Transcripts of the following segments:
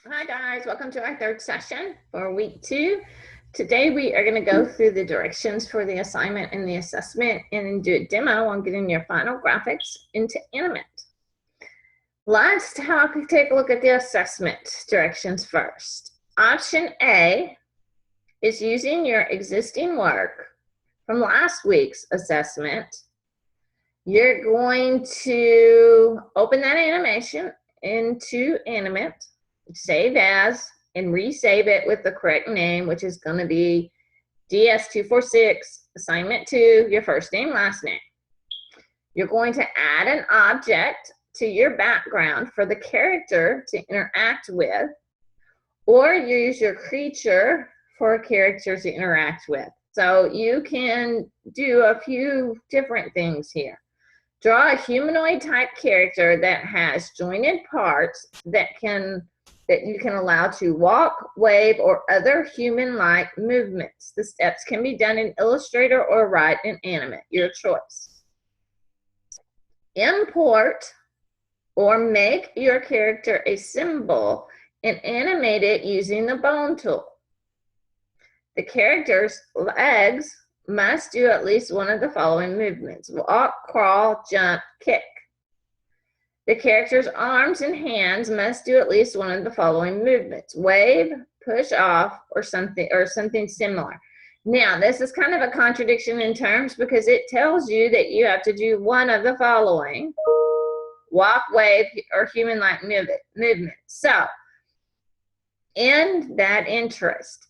Hi guys, welcome to our third session for week 2. Today we are going to go through the directions for the assignment and the assessment and do a demo on getting your final graphics into Animate. Let's take a look at the assessment directions first. Option A is using your existing work from last week's assessment. You're going to open that animation into Animate, save as, and resave it with the correct name, which is going to be DS246 assignment 2, your first name, last name. You're going to add an object to your background for the character to interact with, or use your creature for a character to interact with. So you can do a few different things here. Draw a humanoid type character that has jointed parts that you can allow to walk, wave, or other human-like movements. The steps can be done in Illustrator or write in Animate, your choice. Import or make your character a symbol and animate it using the bone tool. The character's legs must do at least one of the following movements: walk, crawl, jump, kick. The character's arms and hands must do at least one of the following movements: wave, push off, or something similar. Now, this is kind of a contradiction in terms because it tells you that you have to do one of the following: walk, wave, or human-like movement. So, in that interest,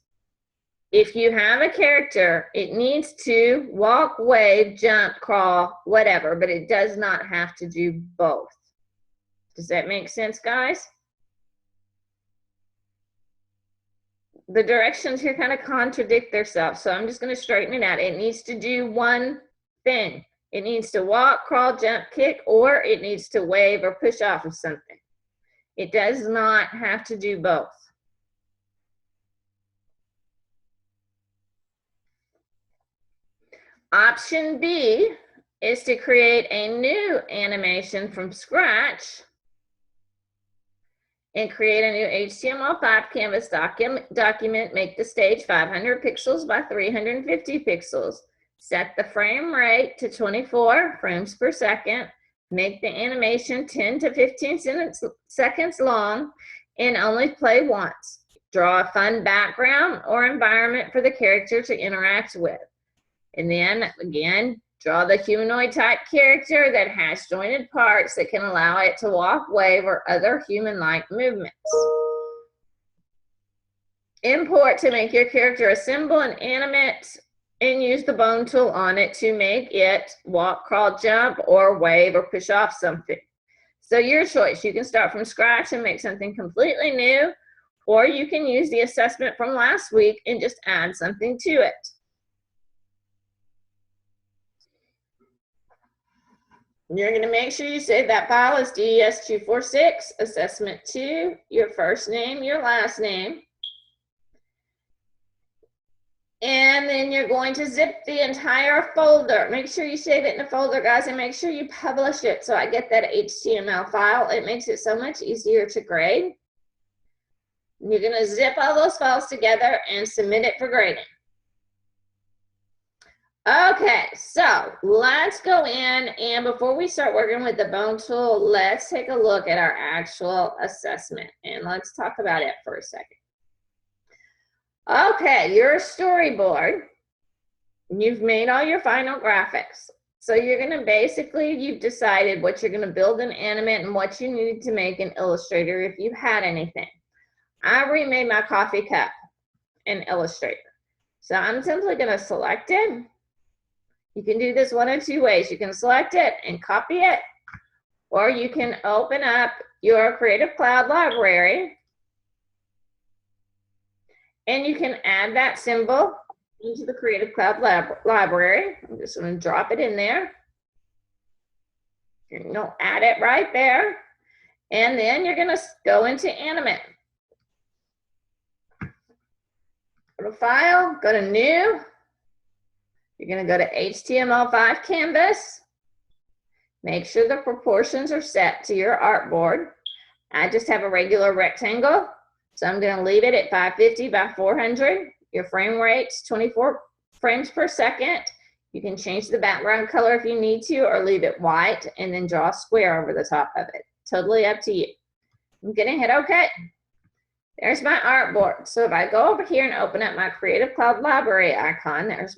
if you have a character, it needs to walk, wave, jump, crawl, whatever, but it does not have to do both. Does that make sense, guys? The directions here kind of contradict themselves, so I'm just going to straighten it out. It needs to do one thing. It needs to walk, crawl, jump, kick, or it needs to wave or push off of something. It does not have to do both. Option B is to create a new animation from scratch and create a new HTML5 canvas document. Make the stage 500 pixels by 350 pixels. Set the frame rate to 24 frames per second. Make the animation 10 to 15 seconds long and only play once. Draw a fun background or environment for the character to interact with. And then, again, draw the humanoid type character that has jointed parts that can allow it to walk, wave, or other human-like movements. Import to make your character a symbol and animate, and use the bone tool on it to make it walk, crawl, jump, or wave, or push off something. So your choice. You can start from scratch and make something completely new, or you can use the assessment from last week and just add something to it. You're going to make sure you save that file as DS246, assessment 2, your first name, your last name. And then you're going to zip the entire folder. Make sure you save it in a folder, guys, and make sure you publish it so I get that HTML file. It makes it so much easier to grade. You're going to zip all those files together and submit it for grading. Okay, so let's go in, and before we start working with the bone tool, let's take a look at our actual assessment, and let's talk about it for a second. Okay, your storyboard, you've made all your final graphics. So you're going to basically, you've decided what you're going to build in Animate and what you need to make in Illustrator if you had anything. I remade my coffee cup in Illustrator. So I'm simply going to select it. You can do this one of two ways. You can select it and copy it, or you can open up your Creative Cloud library and you can add that symbol into the Creative Cloud library. I'm just going to drop it in there. You're going to add it right there, and then you're going to go into Animate. Go to File, go to New. You're going to go to HTML5 Canvas. Make sure the proportions are set to your artboard. I just have a regular rectangle. So I'm going to leave it at 550 by 400. Your frame rate's 24 frames per second. You can change the background color if you need to, or leave it white and then draw a square over the top of it. Totally up to you. I'm going to hit OK. There's my artboard. So if I go over here and open up my Creative Cloud Library icon, there's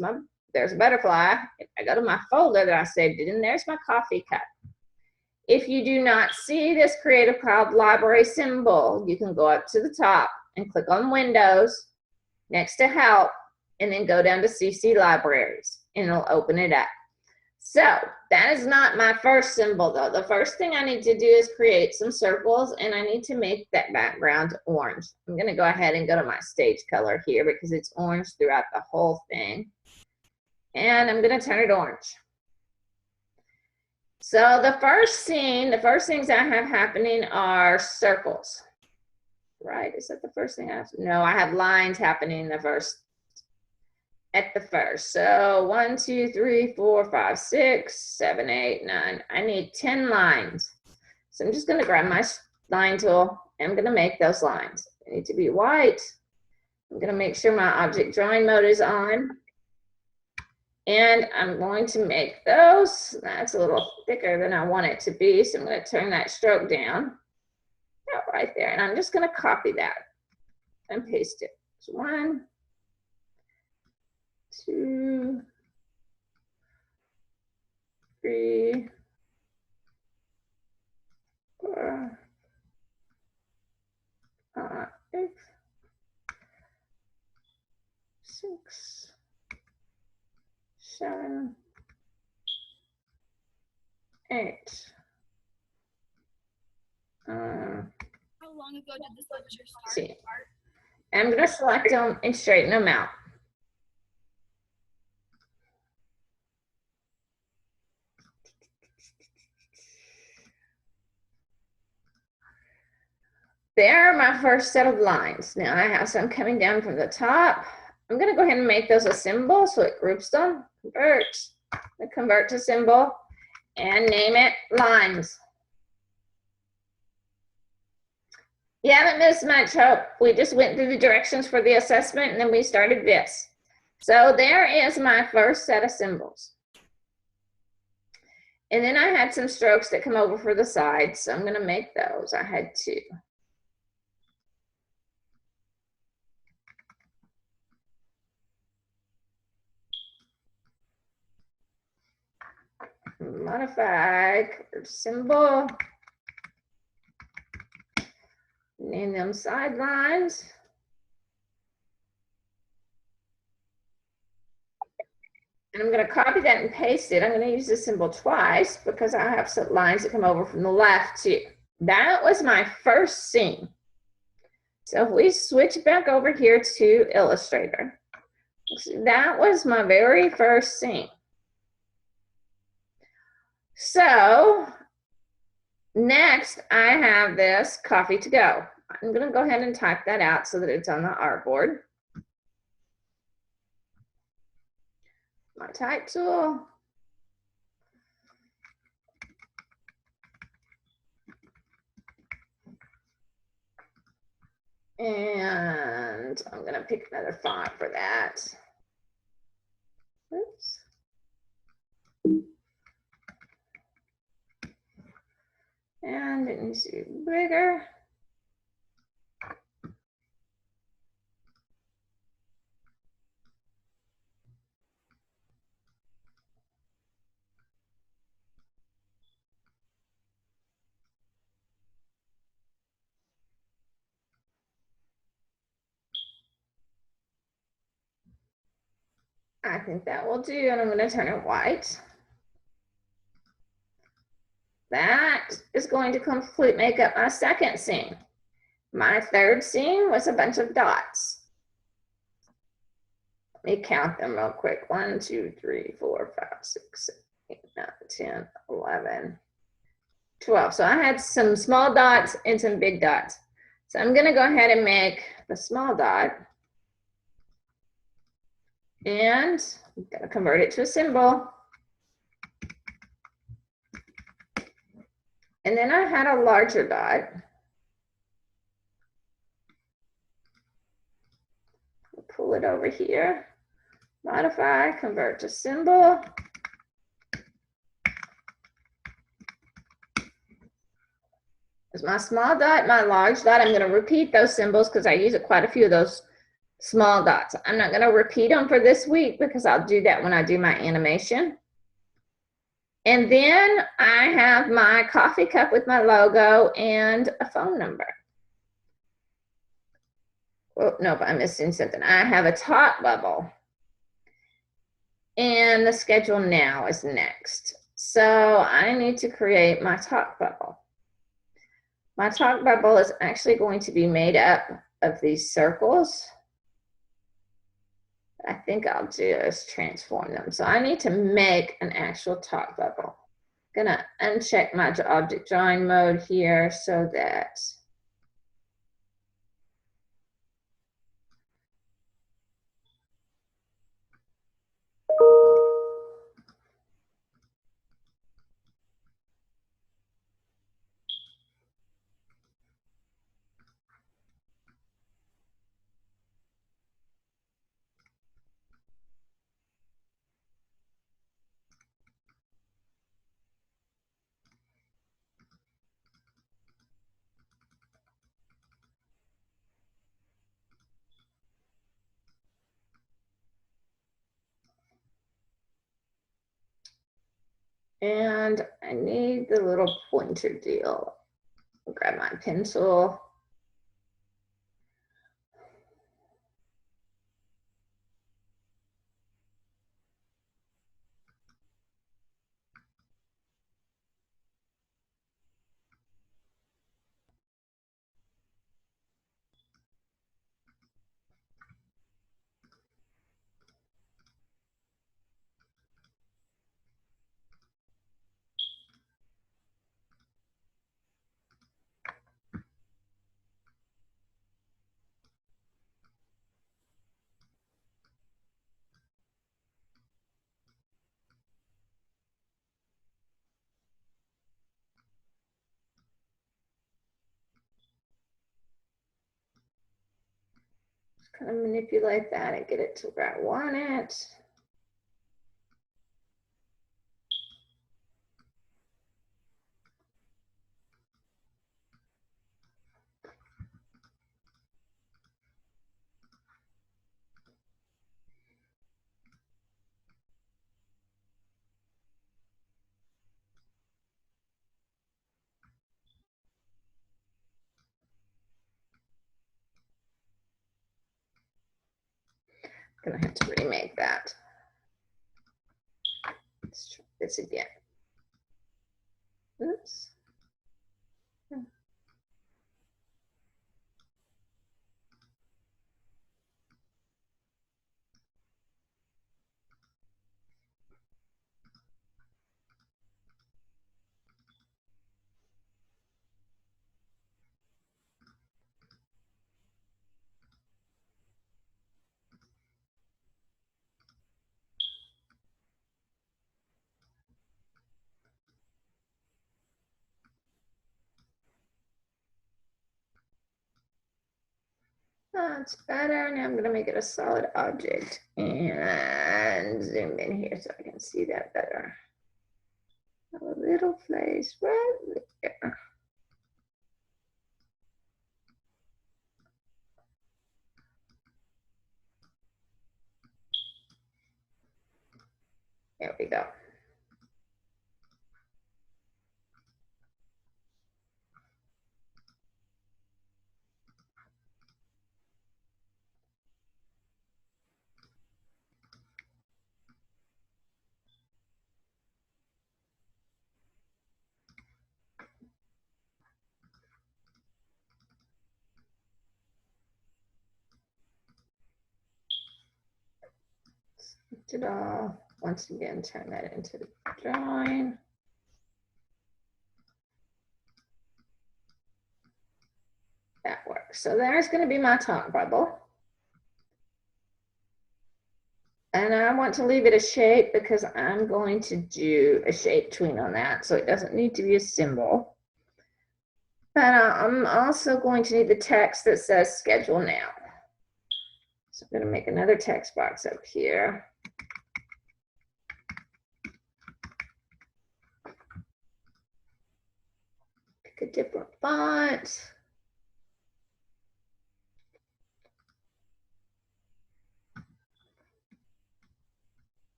a butterfly. If I go to my folder that I saved it in, there's my coffee cup. If you do not see this Creative Cloud Library symbol, you can go up to the top and click on Windows, next to Help, and then go down to CC Libraries, and it'll open it up. So that is not my first symbol though. The first thing I need to do is create some circles, and I need to make that background orange. I'm gonna go ahead and go to my stage color here because it's orange throughout the whole thing. And I'm gonna turn it orange. So the first things I have happening are circles. Right, is that the first thing I have? No, I have lines happening at the first. So 1, 2, 3, 4, 5, 6, 7, 8, 9. I need 10 lines. So I'm just going to grab my line tool and I'm going to make those lines. They need to be white. I'm going to make sure my object drawing mode is on. And I'm going to make those. That's a little thicker than I want it to be. So I'm going to turn that stroke down. Right there. And I'm just going to copy that and paste it. So 1, 2, 3, 4, 5, 6, 7, 8. How long ago did this lecture start? See. I'm going to select them and straighten them out. There are my first set of lines. Now I have some coming down from the top. I'm going to go ahead and make those a symbol so it groups them. Convert to symbol and name it lines. You haven't missed much, Hope. We just went through the directions for the assessment and then we started this. So there is my first set of symbols. And then I had some strokes that come over for the sides, so I'm going to make those. I had 2. Modify symbol. Name them sidelines. And I'm going to copy that and paste it. I'm going to use this symbol twice because I have some lines that come over from the left too. That was my first scene. So if we switch back over here to Illustrator, that was my very first scene. So next I have this coffee to go. I'm going to go ahead and type that out so that it's on the artboard. My type tool. And I'm going to pick another font for that. Oops. And it needs to be bigger. I think that will do, and I'm going to turn it white. That is going to make up my second scene. My third scene was a bunch of dots. Let me count them real quick. 1, 2, 3, 4, 5, 6, 7, 8, 9, 10, 11, 12. So I had some small dots and some big dots. So I'm going to go ahead and make the small dot. And I'm going to convert it to a symbol. And then I had a larger dot. pull it over here. Modify, convert to symbol. There's my small dot, my large dot. I'm going to repeat those symbols because I use quite a few of those small dots. I'm not going to repeat them for this week because I'll do that when I do my animation. And then I have my coffee cup with my logo and a phone number. Oh, nope, I'm missing something. I have a talk bubble. And the schedule now is next. So I need to create my talk bubble. My talk bubble is actually going to be made up of these circles. I think I'll do is transform them. So I need to make an actual talk bubble. I'm gonna uncheck my object drawing mode here so that and I need the little pointer deal. I'll grab my pencil. Kind of manipulate that and get it to where I want it. I'm gonna have to remake that. Let's try this again. Oops. That's better. Now I'm going to make it a solid object and zoom in here so I can see that better. A little place right there. There we go. Select it all. Once again, turn that into the drawing. That works. So there's going to be my talk bubble. And I want to leave it a shape because I'm going to do a shape tween on that. So it doesn't need to be a symbol. But I'm also going to need the text that says schedule now. So I'm going to make another text box up here. Pick a different font.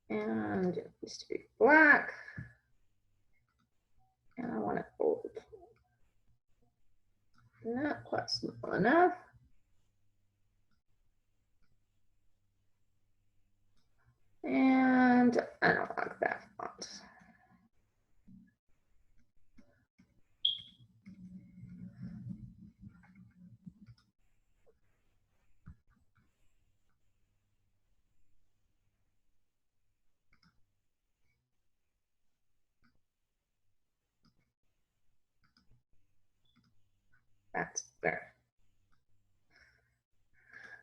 And it needs to be black. And I want it bold. Not quite small enough. And I don't like that font. That's better.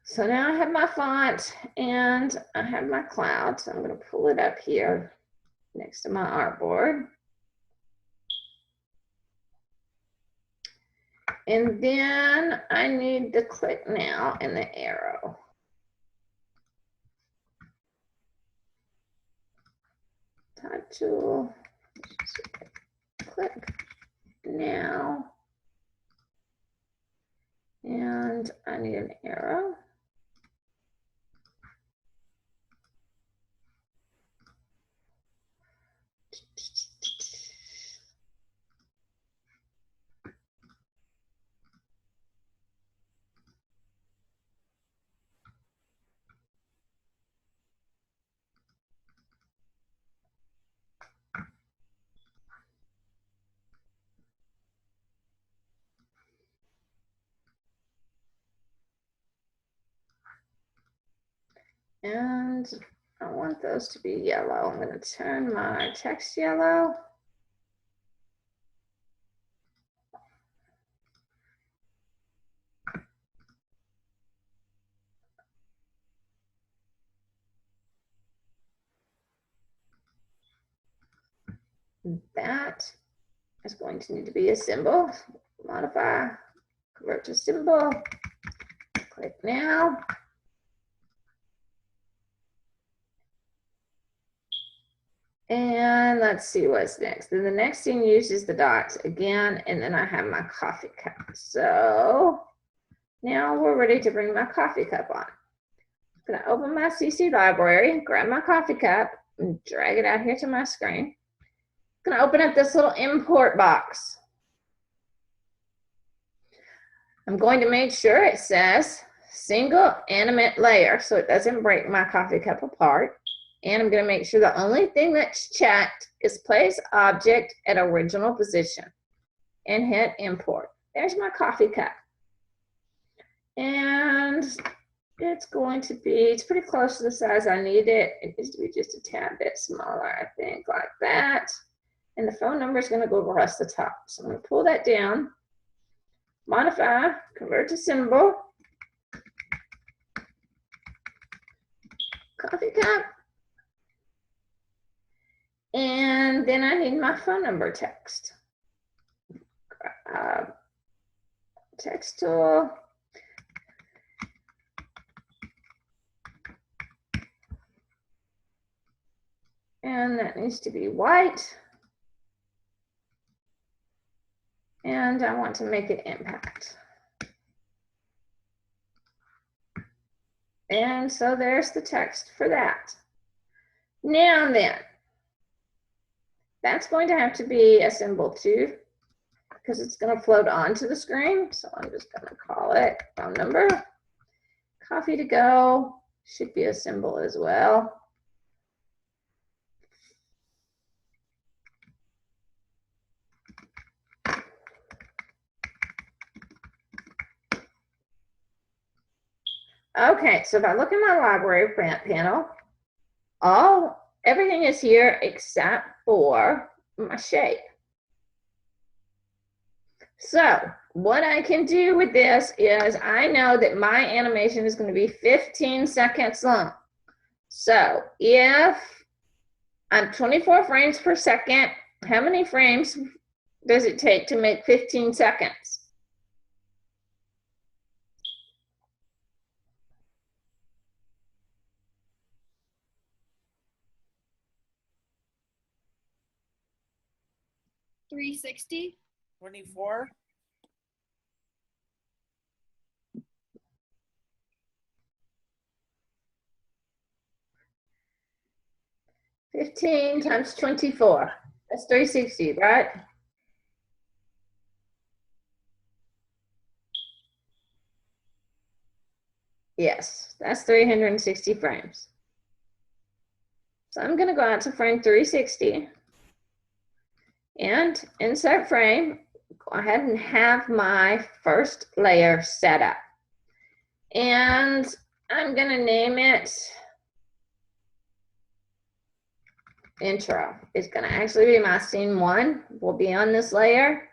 So now I have my font and I have my cloud. So I'm going to pull it up here next to my artboard. And then I need to click now in the arrow. Type tool. Click now. And I need an arrow. And I want those to be yellow. I'm going to turn my text yellow. That is going to need to be a symbol. Modify, convert to symbol. Click now. And let's see what's next. Then the next thing uses the dots again, and then I have my coffee cup. So now we're ready to bring my coffee cup on. I'm going to open my CC library, grab my coffee cup, and drag it out here to my screen. I'm going to open up this little import box. I'm going to make sure it says single animate layer so it doesn't break my coffee cup apart. And I'm going to make sure the only thing that's checked is place object at original position and hit import. There's my coffee cup. And it's going to be, it's pretty close to the size I need it. It needs to be just a tad bit smaller, I think, like that. And the phone number is going to go across the top. So I'm going to pull that down, modify, convert to symbol, coffee cup. And then I need my phone number text. Text tool. And that needs to be white. And I want to make it impact. And so there's the text for that. Now then, that's going to have to be a symbol too, because it's going to float onto the screen. So I'm just going to call it phone number. Coffee to go should be a symbol as well. Okay, so if I look in my library panel, everything is here except for my shape. So what I can do with this is I know that my animation is going to be 15 seconds long. So if I'm 24 frames per second, how many frames does it take to make 15 seconds? $360. 24. $15 times 24. That's 360, right? Yes, that's 360 frames. So I'm going to go out to frame 360 and insert frame. Go ahead and have my first layer set up. And I'm going to name it intro. It's going to actually be my scene 1. Will be on this layer.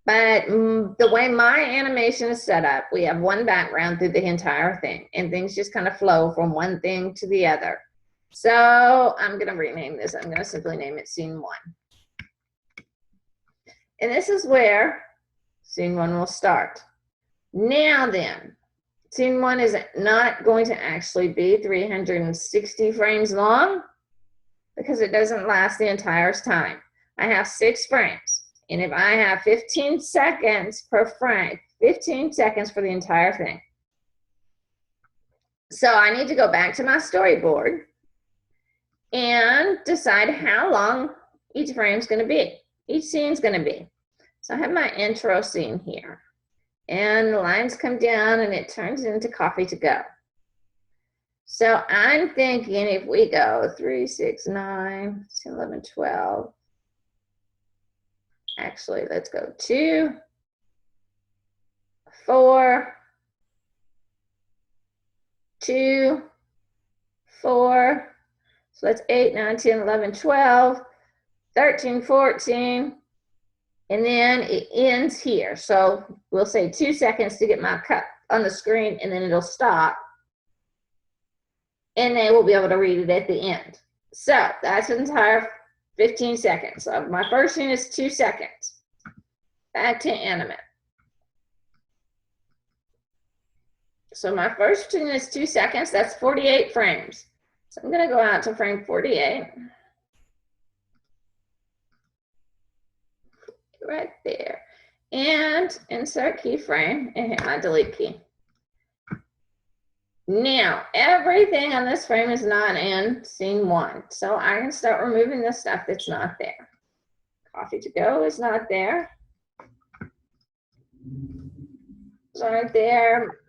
But the way my animation is set up, we have one background through the entire thing, and things just kind of flow from one thing to the other. So I'm going to rename this. I'm going to simply name it scene 1. And this is where scene 1 will start. Now then, scene 1 is not going to actually be 360 frames long because it doesn't last the entire time. I have 6 frames. And if I have 15 seconds per frame, 15 seconds for the entire thing. So I need to go back to my storyboard and decide how long each frame is going to be, each scene is going to be. So I have my intro scene here. And the lines come down and it turns into coffee to go. So I'm thinking if we go 3, 6, 9, 10, 11, 12. Actually, let's go 2, 4, 2, 4. So that's 8, 9, 10, 11, 12, 13, 14. And then it ends here. So we'll say 2 seconds to get my cut on the screen, and then it'll stop. And they will be able to read it at the end. So that's an entire 15 seconds. So my first scene is 2 seconds. Back to animate. So my first scene is 2 seconds. That's 48 frames. So I'm going to go out to frame 48. Right there. And insert keyframe and hit my delete key. Now, everything on this frame is not in scene 1. So I can start removing the stuff that's not there. Coffee to go is not there. It's not there.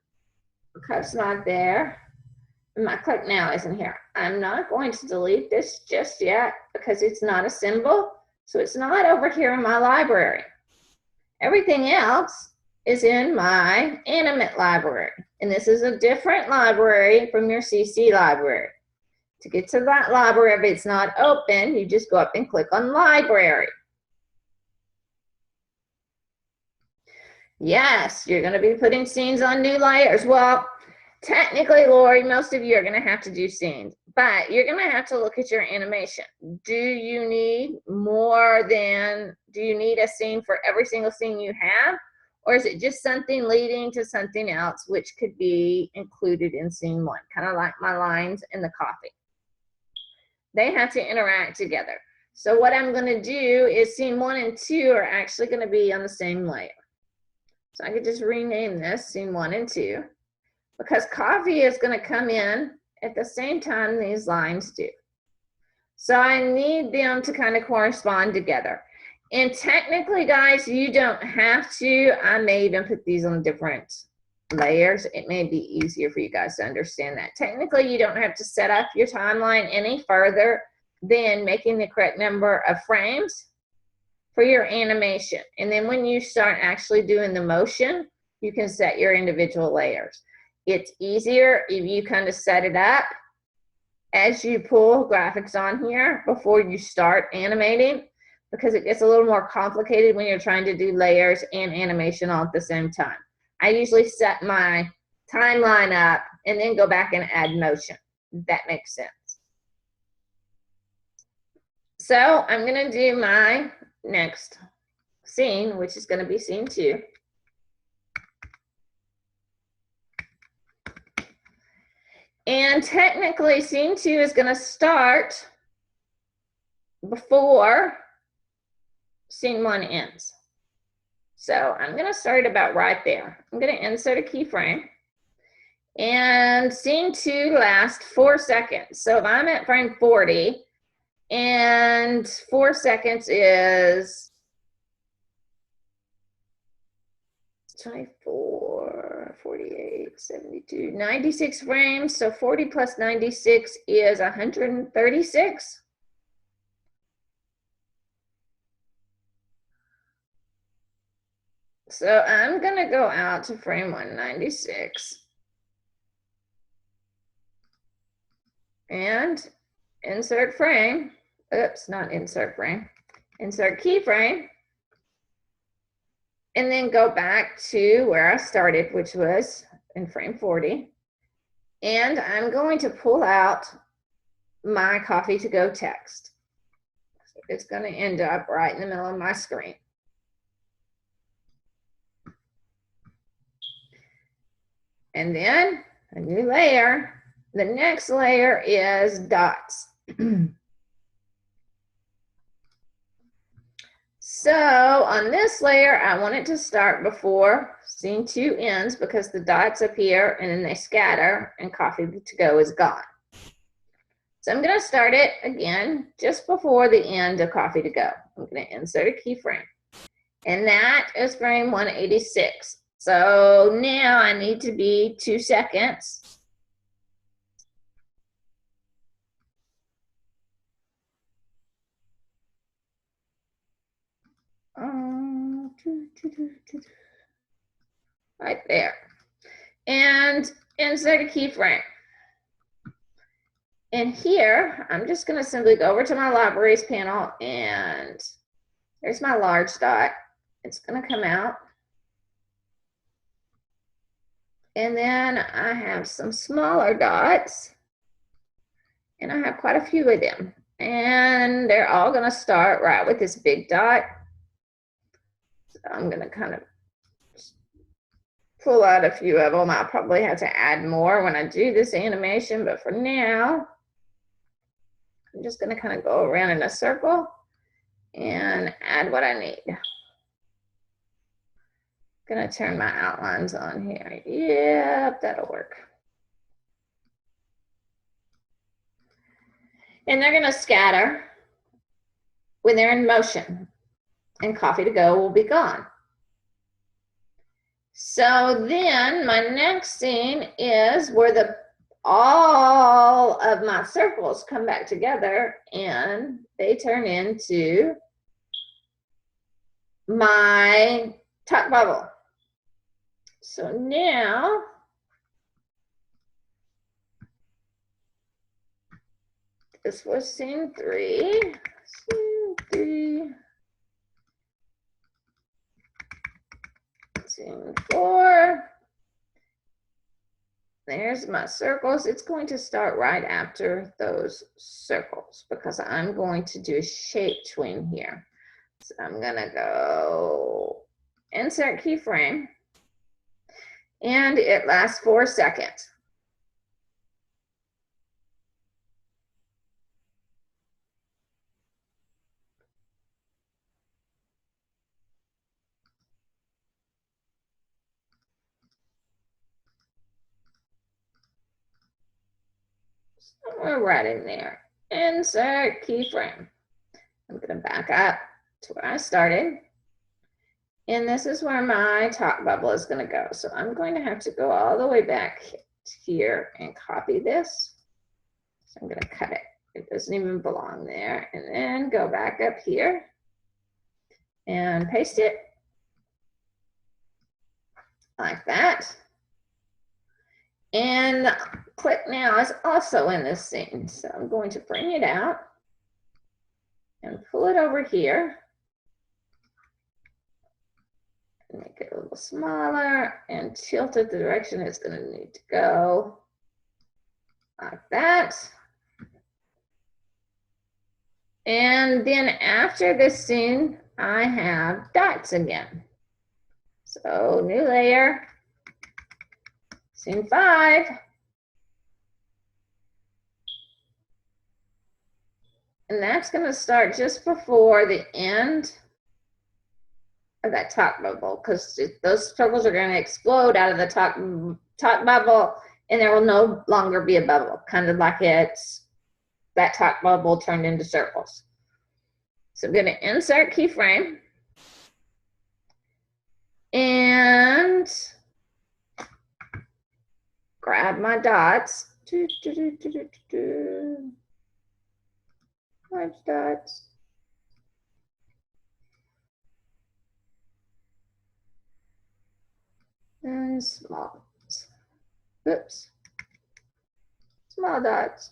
Cut's not there. And my click now isn't here. I'm not going to delete this just yet because it's not a symbol. So it's not over here in my library. Everything else is in my animate library. And this is a different library from your CC library. To get to that library, if it's not open, you just go up and click on library. Yes, you're going to be putting scenes on new layers. Well, technically, Lori, most of you are going to have to do scenes, but you're going to have to look at your animation. Do you need a scene for every single scene you have? Or is it just something leading to something else, which could be included in scene 1, kind of like my lines in the coffee? They have to interact together. So what I'm going to do is scene 1 and 2 are actually going to be on the same layer. So I could just rename this scene 1 and 2 because coffee is going to come in at the same time these lines do. So I need them to kind of correspond together. And technically, guys, you don't have to. I may even put these on different layers. It may be easier for you guys to understand that. Technically, you don't have to set up your timeline any further than making the correct number of frames for your animation. And then when you start actually doing the motion, you can set your individual layers. It's easier if you kind of set it up as you pull graphics on here before you start animating. because it gets a little more complicated when you're trying to do layers and animation all at the same time. I usually set my timeline up and then go back and add motion. That makes sense. So I'm going to do my next scene, which is going to be scene 2. And technically, scene 2 is going to start before scene 1 ends. So I'm going to start about right there. I'm going to insert a keyframe. And scene 2 lasts 4 seconds. So if I'm at frame 40, and 4 seconds is 24, 48, 72, 96 frames. So 40 plus 96 is 136. So I'm going to go out to frame 196 and insert frame. Oops, not insert frame. Insert keyframe. And then go back to where I started, which was in frame 40. And I'm going to pull out my coffee to go text. So it's going to end up right in the middle of my screen. And then a new layer. The next layer is dots. So on this layer, I want it to start before scene 2 ends because the dots appear and then they scatter and coffee to go is gone. So I'm going to start it again just before the end of coffee to go. I'm going to insert a keyframe. And that is frame 186. So now I need to be 2 seconds. Right there. And insert a keyframe. And here, I'm just going to simply go over to my libraries panel, and there's my large dot. It's going to come out. And then I have some smaller dots, and I have quite a few of them. And they're all going to start right with this big dot. So I'm going to kind of pull out a few of them. I'll probably have to add more when I do this animation, but for now, I'm just going to kind of go around in a circle and add what I need. Going to turn my outlines on here. Yep, that'll work. And they're going to scatter when they're in motion, and coffee to go will be gone. So then my next scene is where all of my circles come back together and they turn into my talk bubble. So now this was scene 3. Scene 3. Scene 4. There's my circles. It's going to start right after those circles because I'm going to do a shape tween here. So I'm going to go insert keyframe, and it lasts 4 seconds. Somewhere right in there. Insert keyframe. I'm going to back up to where I started. And this is where my talk bubble is going to go. So I'm going to have to go all the way back here and copy this. So I'm going to cut it. It doesn't even belong there. And then go back up here and paste it like that. And click now is also in this scene. So I'm going to bring it out and pull it over here. little smaller and tilt it the direction it's going to need to go. Like that. And then after this scene, I have dots again. So new layer, scene 5. And that's going to start just before the end of that top bubble, because those bubbles are going to explode out of the top bubble, and there will no longer be a bubble, kind of like it's that top bubble turned into circles. So I'm going to insert keyframe and grab my dots. 5 dots. And small. Oops. Small dots.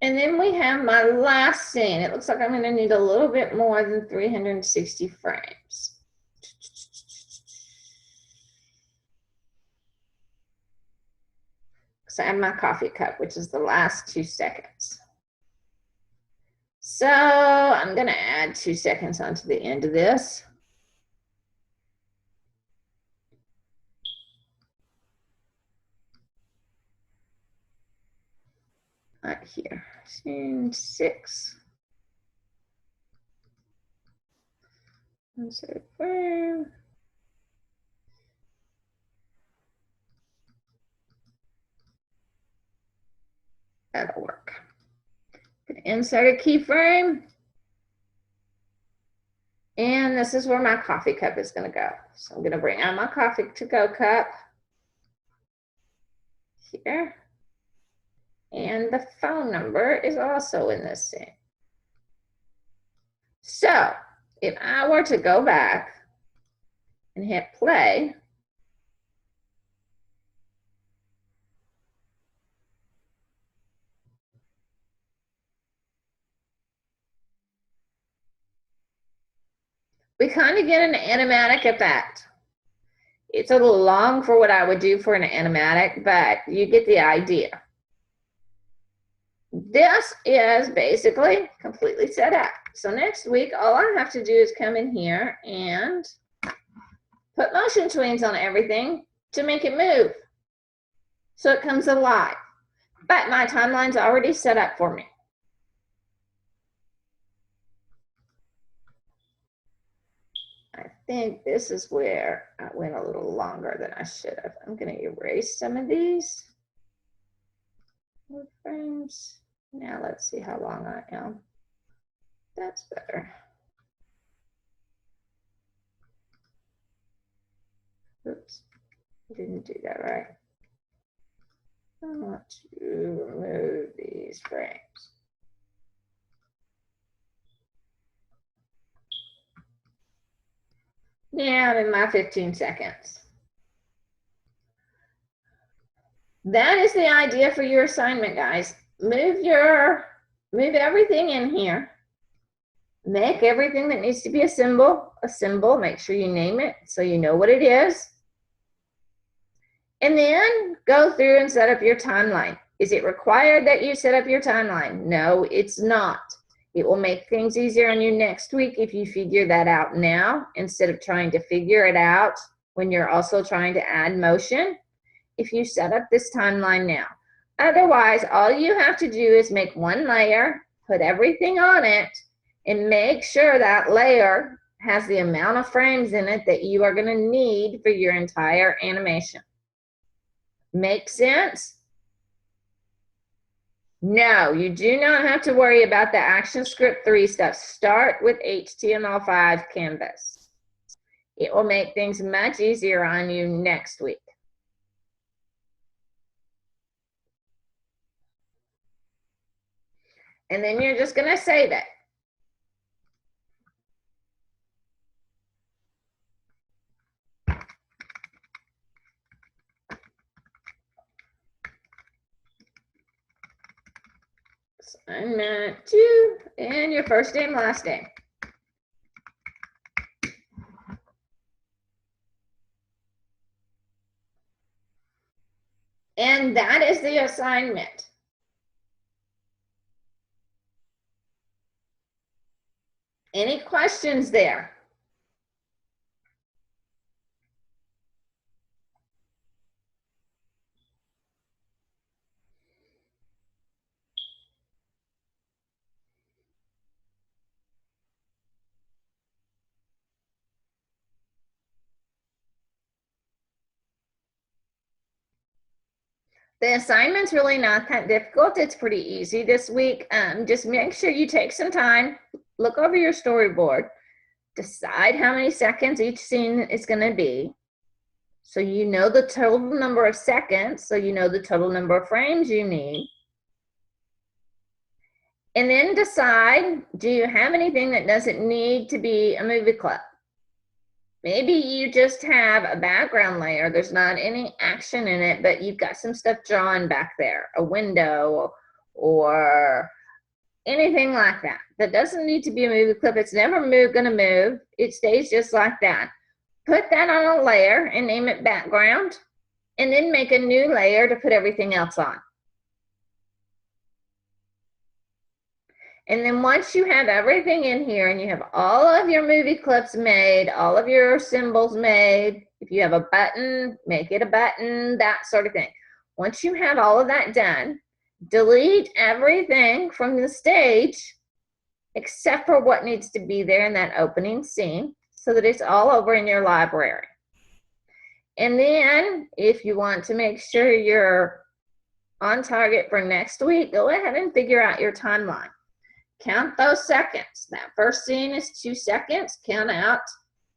And then we have my last scene. It looks like I'm going to need a little bit more than 360 frames. So I have my coffee cup, which is the last 2 seconds. So I'm going to add 2 seconds onto the end of this. Right here, scene 6. Insert frame. That'll work. Insert a keyframe. And this is where my coffee cup is going to go. So I'm going to bring out my coffee to-go cup here. And the phone number is also in this scene. So if I were to go back and hit play, we kind of get an animatic effect. It's a little long for what I would do for an animatic, but you get the idea. This is basically completely set up. So next week, all I have to do is come in here and put motion twins on everything to make it move so it comes alive. But my timeline's already set up for me. I think this is where I went a little longer than I should have. I'm going to erase some of these frames. Now let's see how long I am. That's better. Oops, I didn't do that right. I want to remove these frames. Now I'm in my 15 seconds. That is the idea for your assignment, guys. Move everything in here. Make everything that needs to be a symbol. Make sure you name it so you know what it is. And then go through and set up your timeline. Is it required that you set up your timeline? No, it's not. It will make things easier on you next week if you figure that out now instead of trying to figure it out when you're also trying to add motion. If you set up this timeline now. Otherwise, all you have to do is make one layer, put everything on it, and make sure that layer has the amount of frames in it that you are going to need for your entire animation. Make sense? No, you do not have to worry about the ActionScript 3 stuff. Start with HTML5 Canvas. It will make things much easier on you next week. And then you're just going to save it. Assignment 2 and your first day and last day. And that is the assignment. Any questions there? The assignment's really not that difficult. It's pretty easy this week. Just make sure you take some time, look over your storyboard, decide how many seconds each scene is going to be. So you know the total number of seconds, so you know the total number of frames you need. And then decide, do you have anything that doesn't need to be a movie clip? Maybe you just have a background layer. There's not any action in it, but you've got some stuff drawn back there, a window or anything like that. That doesn't need to be a movie clip. It's never going to move. It stays just like that. Put that on a layer and name it background, and then make a new layer to put everything else on. And then once you have everything in here and you have all of your movie clips made, all of your symbols made, if you have a button, make it a button, that sort of thing. Once you have all of that done, delete everything from the stage except for what needs to be there in that opening scene so that it's all over in your library. And then if you want to make sure you're on target for next week, go ahead and figure out your timeline. Count those seconds. That first scene is 2 seconds. Count out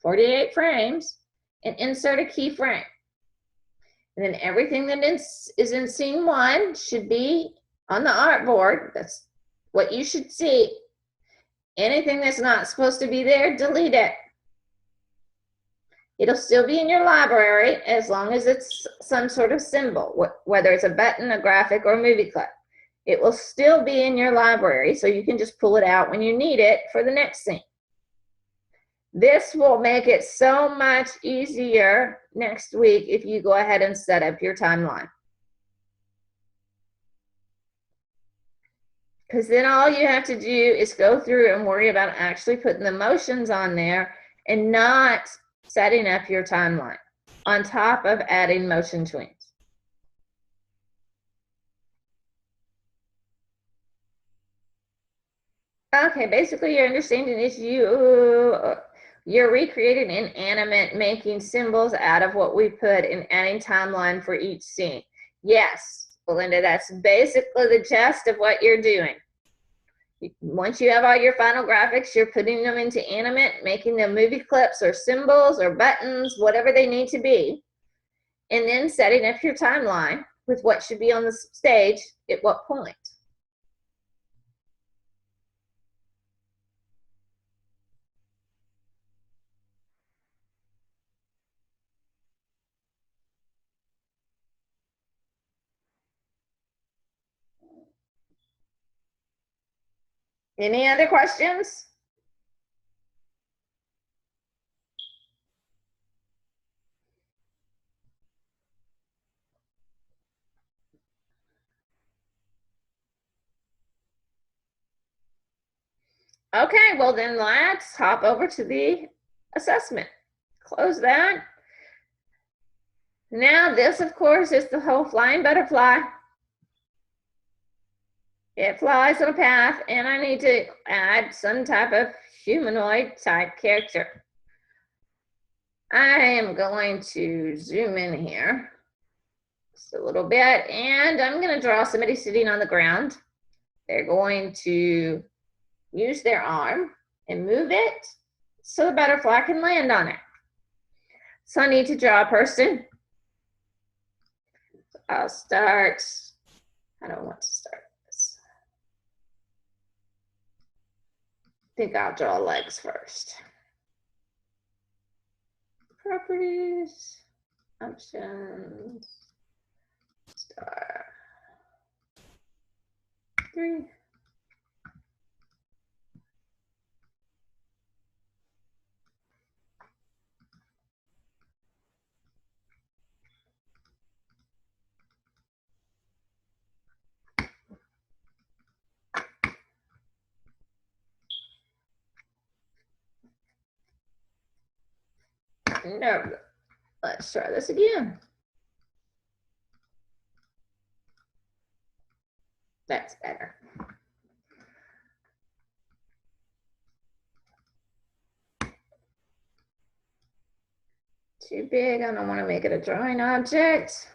48 frames and insert a keyframe. And then everything that is in scene 1 should be on the artboard. That's what you should see. Anything that's not supposed to be there, delete it. It'll still be in your library as long as it's some sort of symbol, whether it's a button, a graphic, or a movie clip. It will still be in your library, so you can just pull it out when you need it for the next scene. This will make it so much easier next week if you go ahead and set up your timeline. Because then all you have to do is go through and worry about actually putting the motions on there and not setting up your timeline on top of adding motion twins. Okay, basically your understanding is you're recreating inanimate, making symbols out of what we put and adding timeline for each scene. Yes, Belinda, that's basically the gist of what you're doing. Once you have all your final graphics, you're putting them into animate, making them movie clips or symbols or buttons, whatever they need to be, and then setting up your timeline with what should be on the stage at what point. Any other questions? Okay, well then let's hop over to the assessment. Close that. Now this, of course, is the whole flying butterfly. It flies on a path, and I need to add some type of humanoid type character. I am going to zoom in here just a little bit, and I'm going to draw somebody sitting on the ground. They're going to use their arm and move it so the butterfly can land on it. So I need to draw a person. I'll start, I don't want to start this. I think I'll draw legs first. Properties, options, star, 3. No, let's try this again. That's better. Too big, I don't want to make it a drawing object.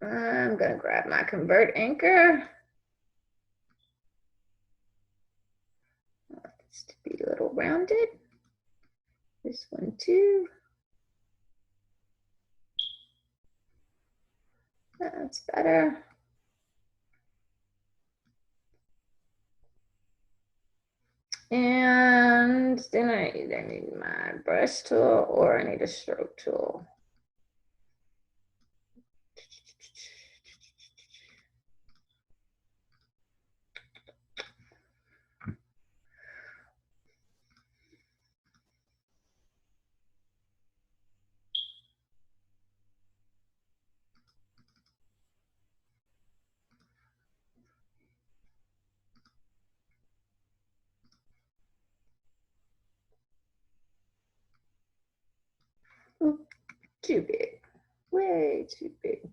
I'm going to grab my convert anchor. It's to be a little rounded. This one too. That's better. And then I either need my brush tool or I need a stroke tool. Ooh, too big, way too big.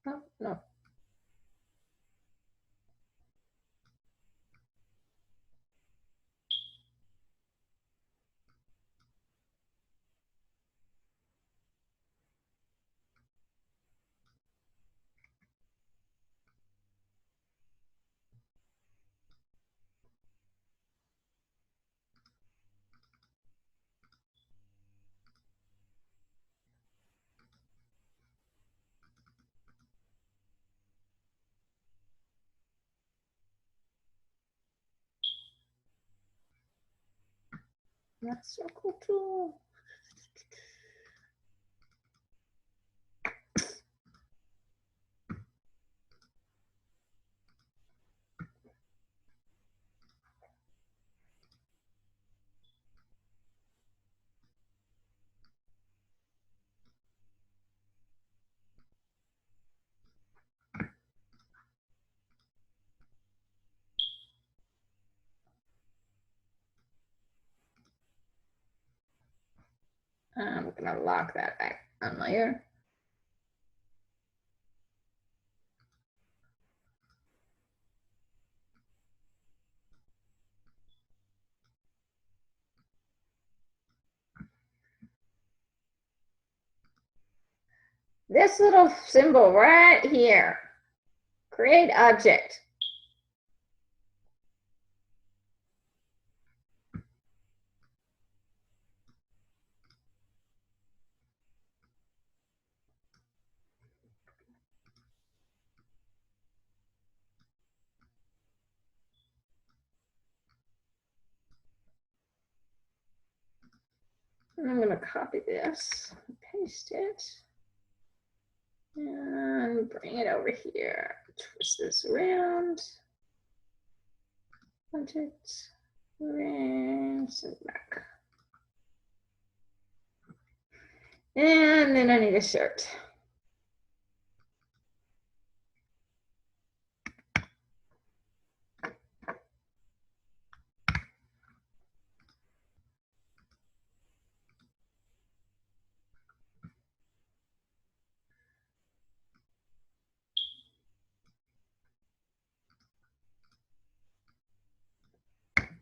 Oh, no. Not circle tool. I'm gonna lock that back on layer. This little symbol right here, create object. And I'm going to copy this, paste it, and bring it over here. Twist this around. Budget, and send it back. And then I need a shirt.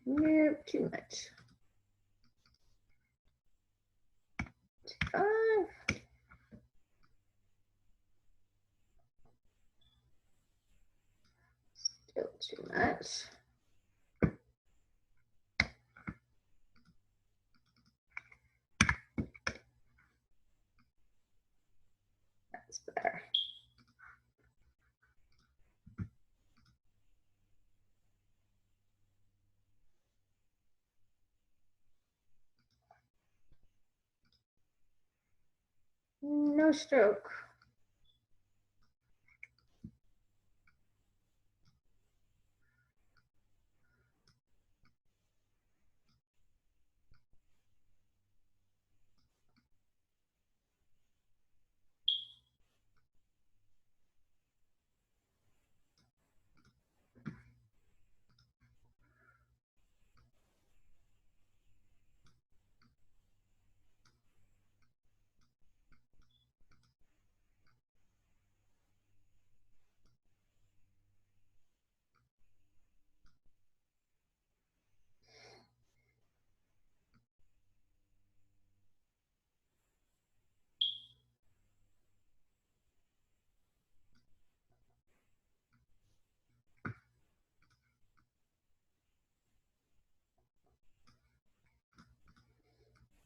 Nope, too much. 5. Still too much. That's better. No stroke.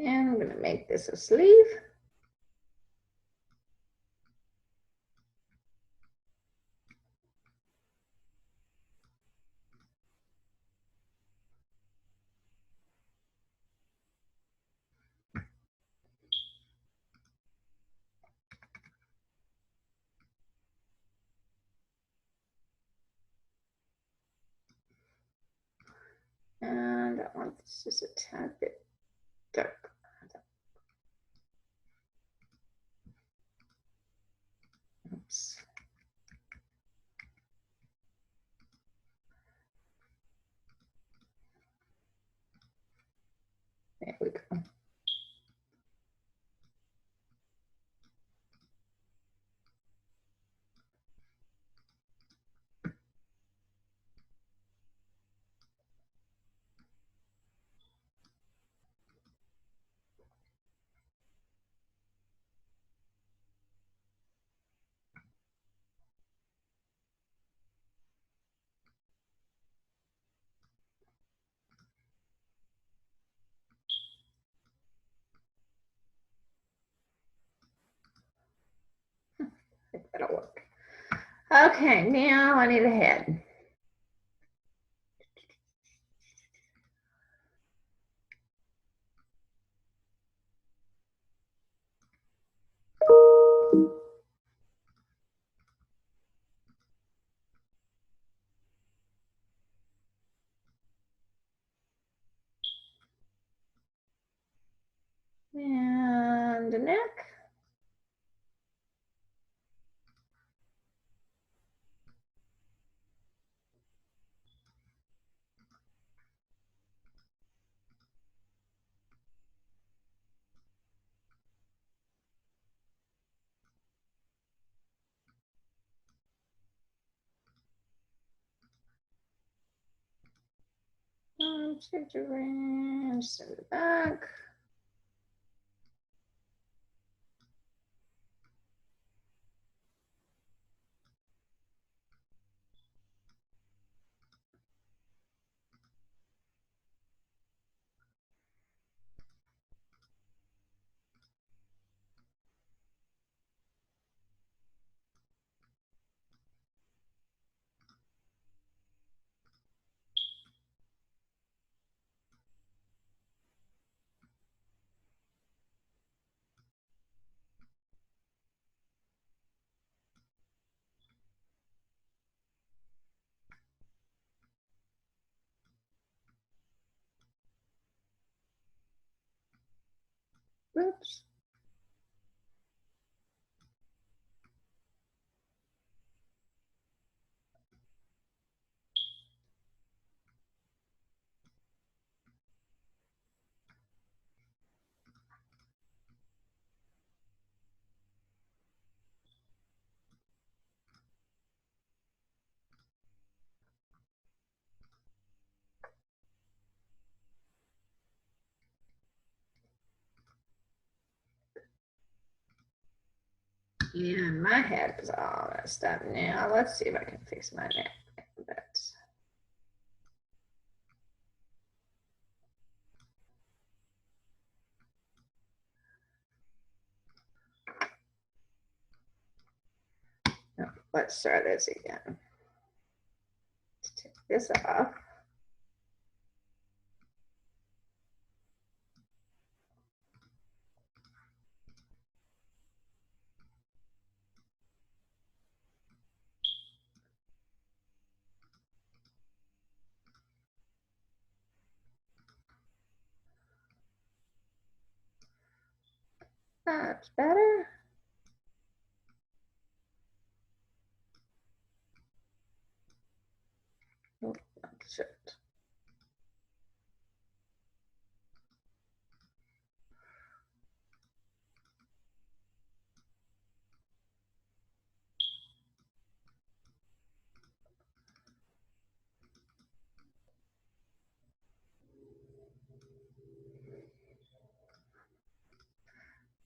And I'm going to make this a sleeve. And I want this just a tad bit dark. Oops. There we go. I think that'll work. Okay, now I need a head. And a neck. Change around, send it back. Oops. Yeah, my head is all messed up now. Let's see if I can fix my neck. That's no, let's try this again. Let's take this off. That's better. Oh, shit.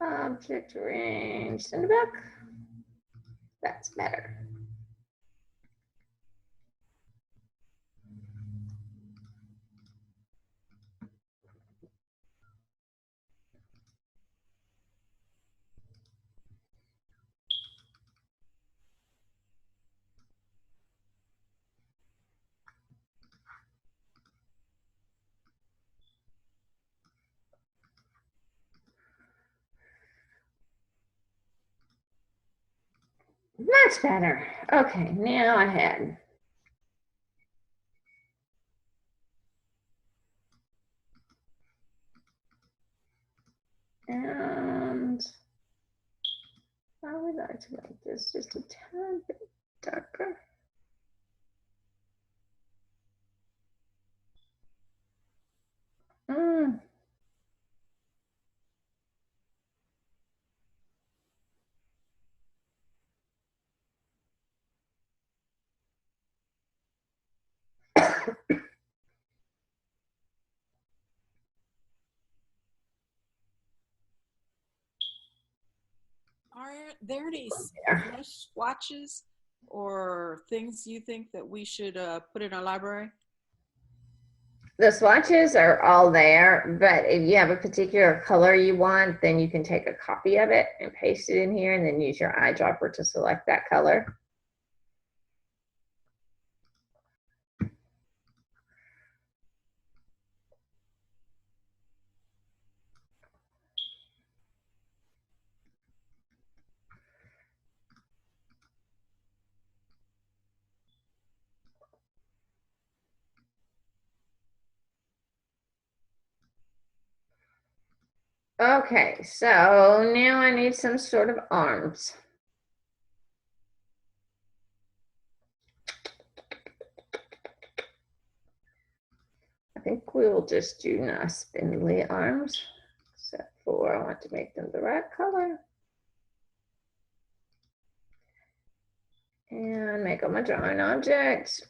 Object range in the back. That's better. Much better. Okay, now ahead. And I would like to make this just a tad bit darker. Mm. Are there any Yeah. swatches or things you think that we should put in our library? The swatches are all there, but if you have a particular color you want, then you can take a copy of it and paste it in here and then use your eyedropper to select that color. Okay, so now I need some sort of arms. I think we will just do nice spindly arms, except for I want to make them the right color. And make all my drawing objects.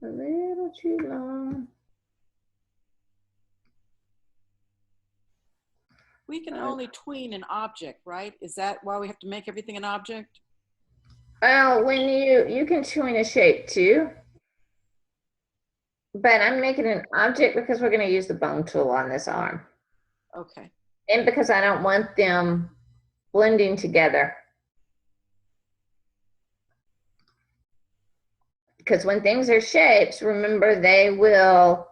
A little too long. We can only tween an object, right? Is that why we have to make everything an object? Well, when you can tween a shape too, but I'm making an object because we're going to use the bone tool on this arm. Okay. And because I don't want them blending together. Because when things are shapes, remember they will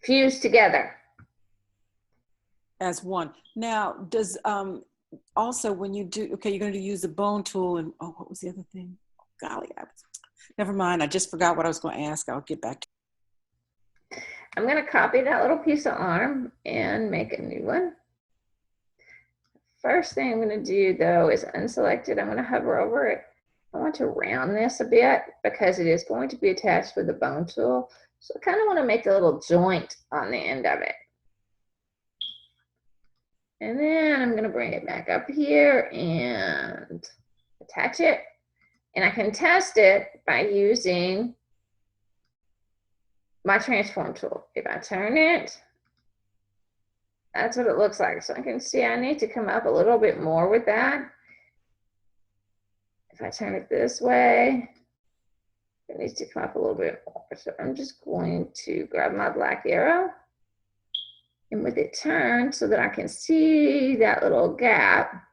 fuse together. As one. Now, does also when you do, okay, you're going to use the bone tool and, oh, what was the other thing? Oh, golly, never mind. I just forgot what I was going to ask. I'll get back to I'm going to copy that little piece of arm and make a new one. First thing I'm going to do though is unselect it. I'm going to hover over it. I want to round this a bit because it is going to be attached with the bone tool. So I kind of want to make a little joint on the end of it. And then I'm going to bring it back up here and attach it. And I can test it by using my transform tool. If I turn it, that's what it looks like. So I can see I need to come up a little bit more with that. If I turn it this way, it needs to come up a little bit more. So I'm just going to grab my black arrow and with it turned so that I can see that little gap,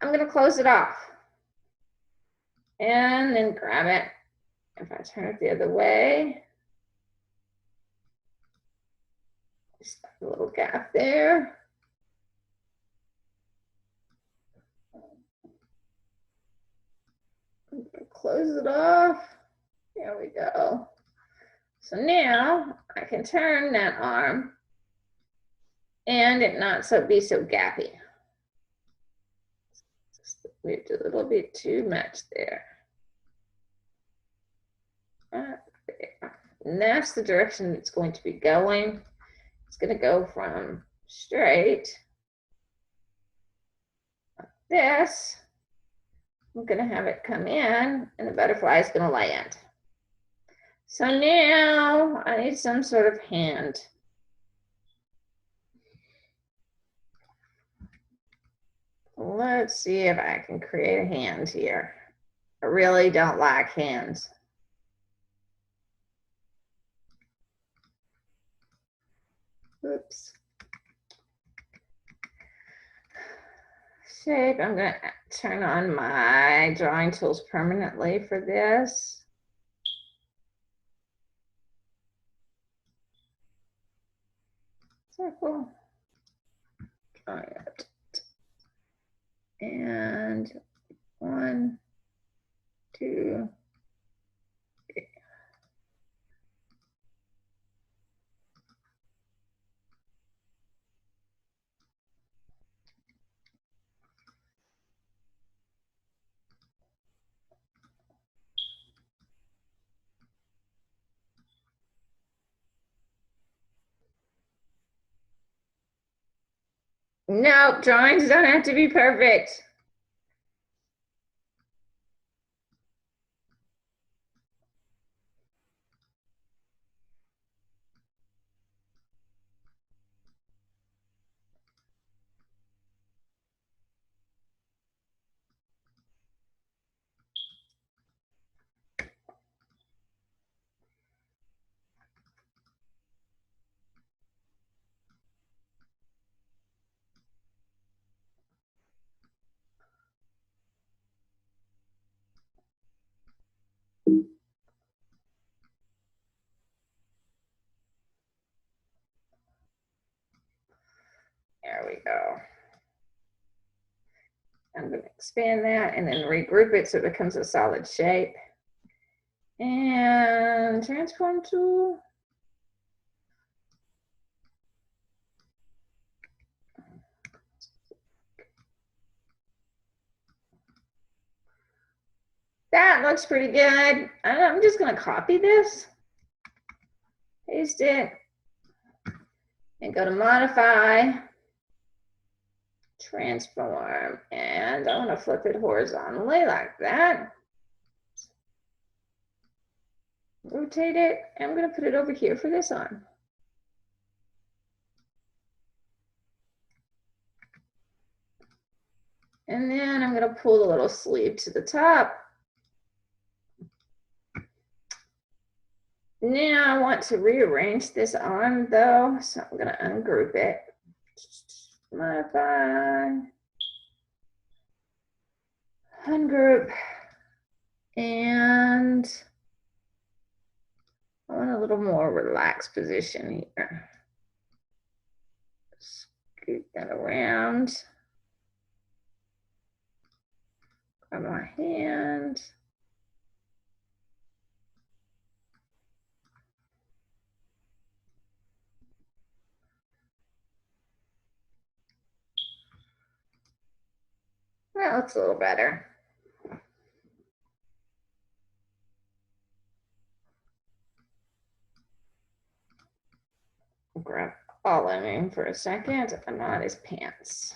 I'm going to close it off and then grab it. If I turn it the other way, just a little gap there. Close it off. There we go. So now I can turn that arm and it not be so gappy. Just moved a little bit too much there. And that's the direction it's going to be going. It's going to go from straight like this. I'm going to have it come in and the butterfly is going to land. So now I need some sort of hand. Let's see if I can create a hand here. I really don't like hands. Oops. Shape, I'm going to turn on my drawing tools permanently for this. Circle. Drawing it. And 1, 2, 3. No, drawings don't have to be perfect. There we go. I'm going to expand that and then regroup it so it becomes a solid shape. And transform tool. That looks pretty good. I'm just going to copy this, paste it, and go to modify, transform, and I want to flip it horizontally like that. Rotate it. I'm going to put it over here for this arm. And then I'm going to pull the little sleeve to the top. Now I want to rearrange this arm though, so I'm going to ungroup it. Modify, ungroup, and I want a little more relaxed position here. scoot that around. Grab my hand. That looks a little better. I'll grab all of him for a second. I'm not his pants.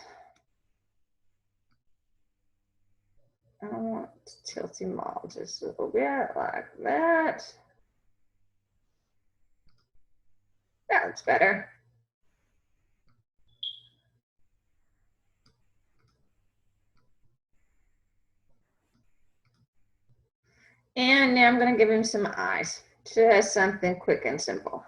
I want to tilt him all just a little bit like that. That looks better. And now I'm going to give him some eyes. Just something quick and simple.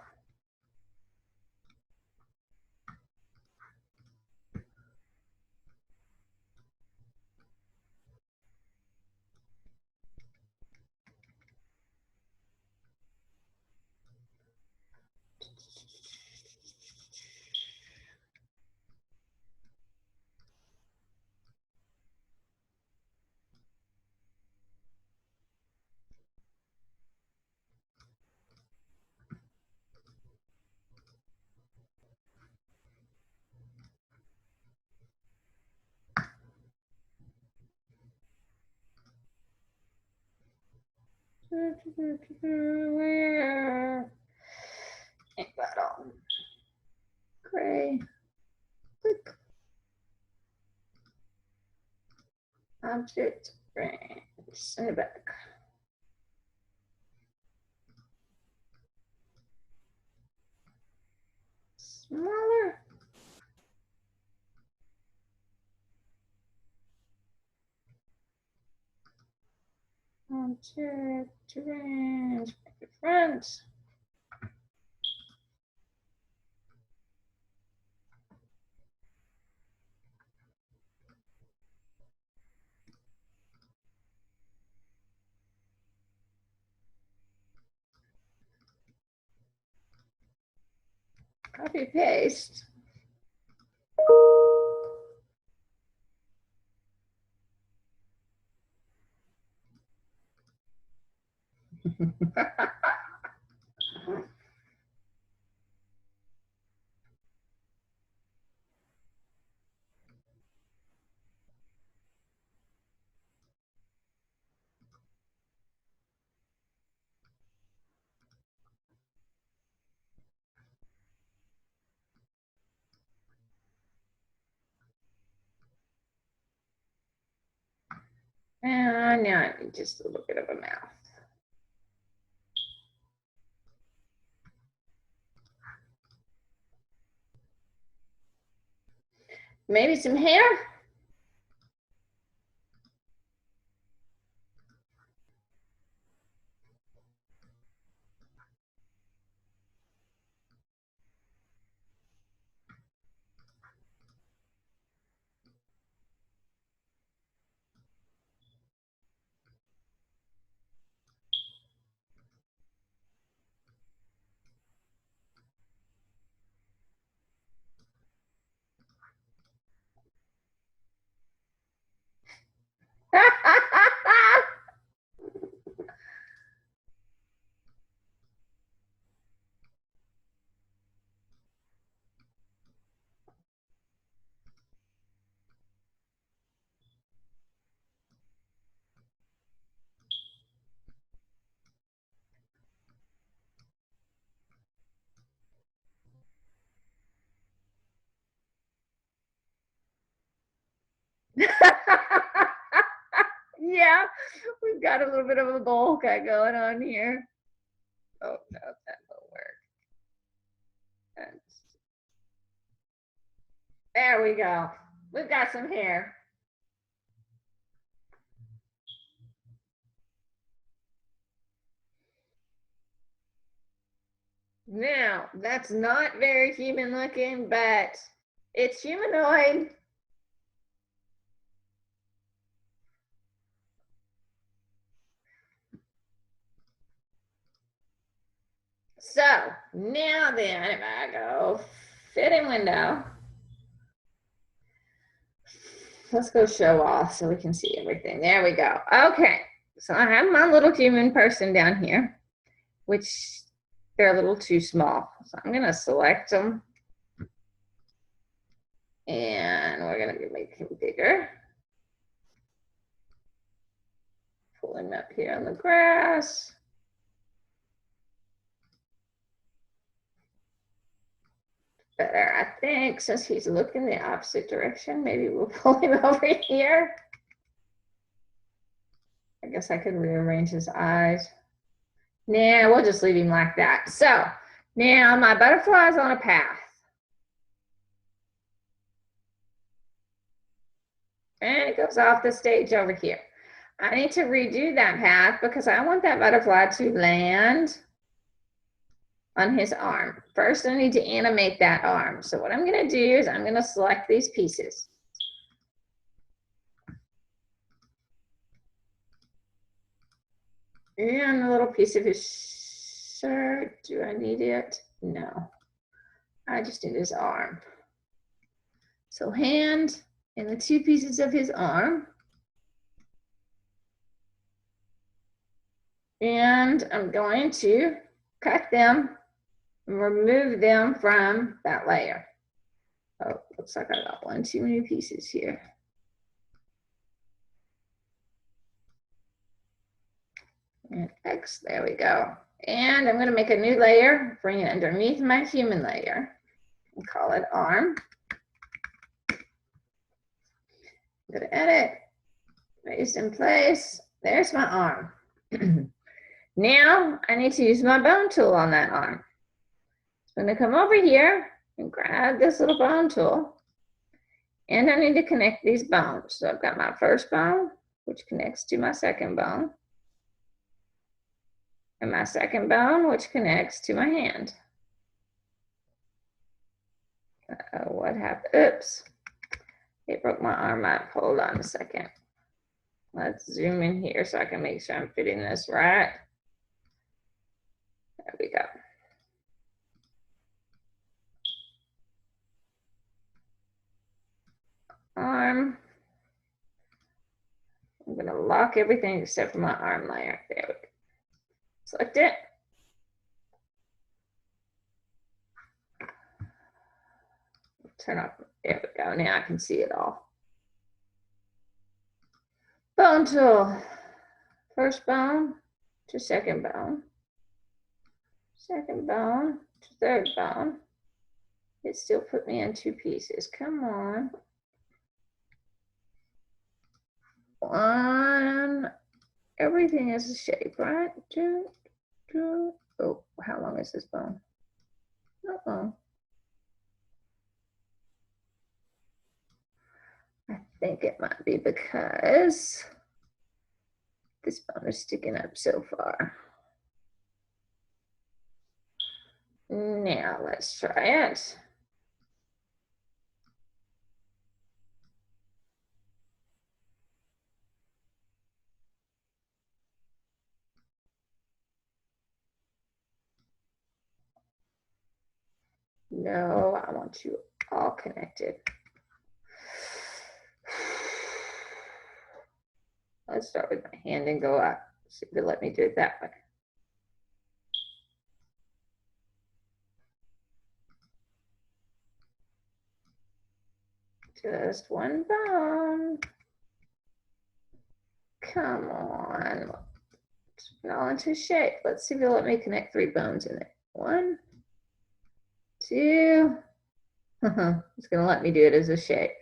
Where? Ain't that all? Gray. Click. Object range. Send it back. Smaller. Object range. Front. Copy paste. And now I need just a little bit of a mouth. Maybe some hair. Yeah, we've got a little bit of a bowl cut going on here. Oh no, that won't work. There we go. We've got some hair. Now, that's not very human looking, but it's humanoid. So now then, if I go fit in window, let's go show off so we can see everything. There we go. Okay, so I have my little human person down here, which they're a little too small. So I'm gonna select them. And we're gonna make him bigger. Pull him up here on the grass. Better, I think, since he's looking the opposite direction, maybe we'll pull him over here. I guess I could rearrange his eyes. Nah, we'll just leave him like that. So now my butterfly's on a path. And it goes off the stage over here. I need to redo that path because I want that butterfly to land on his arm. First, I need to animate that arm. So what I'm going to do is I'm going to select these pieces. And a little piece of his shirt. Do I need it? No. I just need his arm. So hand and the two pieces of his arm. And I'm going to cut them and remove them from that layer. Oh, looks like I got one too many pieces here. And X, there we go. And I'm going to make a new layer, bring it underneath my human layer, and call it arm. Go to edit, paste in place. There's my arm. Now I need to use my bone tool on that arm. I'm going to come over here and grab this little bone tool. And I need to connect these bones. So I've got my first bone, which connects to my second bone. And my second bone, which connects to my hand. What happened? Oops. It broke my arm up. Hold on a second. Let's zoom in here so I can make sure I'm fitting this right. There we go. Arm. I'm going to lock everything except for my arm layer. There we go. Select it. Turn off. There we go. Now I can see it all. Bone tool. First bone to second bone. Second bone to third bone. It still put me in two pieces. Come on. One. Everything is a shape, right? Oh, how long is this bone? Uh-oh. I think it might be because this bone is sticking up so far. Now let's try it. No, I want you all connected. Let's start with my hand and go up. See if they let me do it that way. Just one bone. Come on. It's all into shape. Let's see if they'll let me connect 3 bones in it. 1, 2. It's going to let me do it as a shape.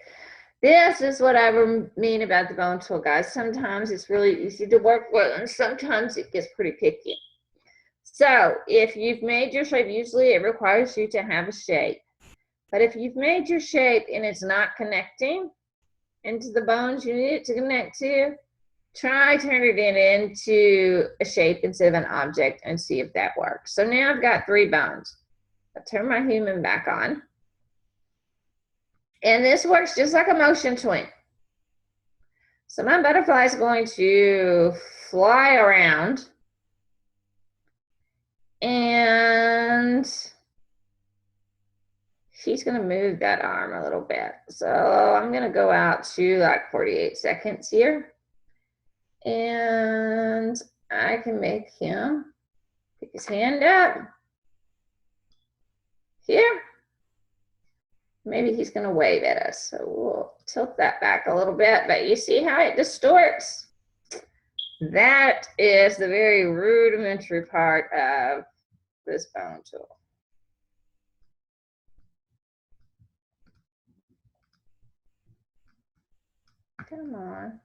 This is what I mean about the bone tool, guys. Sometimes it's really easy to work with, and sometimes it gets pretty picky. So if you've made your shape, usually it requires you to have a shape. But if you've made your shape and it's not connecting into the bones you need it to connect to, try turning it into a shape instead of an object and see if that works. So now I've got 3 bones. I'll turn my human back on. And this works just like a motion twin. So my butterfly is going to fly around and he's going to move that arm a little bit. So I'm going to go out to like 48 seconds here. And I can make him pick his hand up here. Maybe he's going to wave at us. So we'll tilt that back a little bit. But you see how it distorts? That is the very rudimentary part of this bone tool. Come on.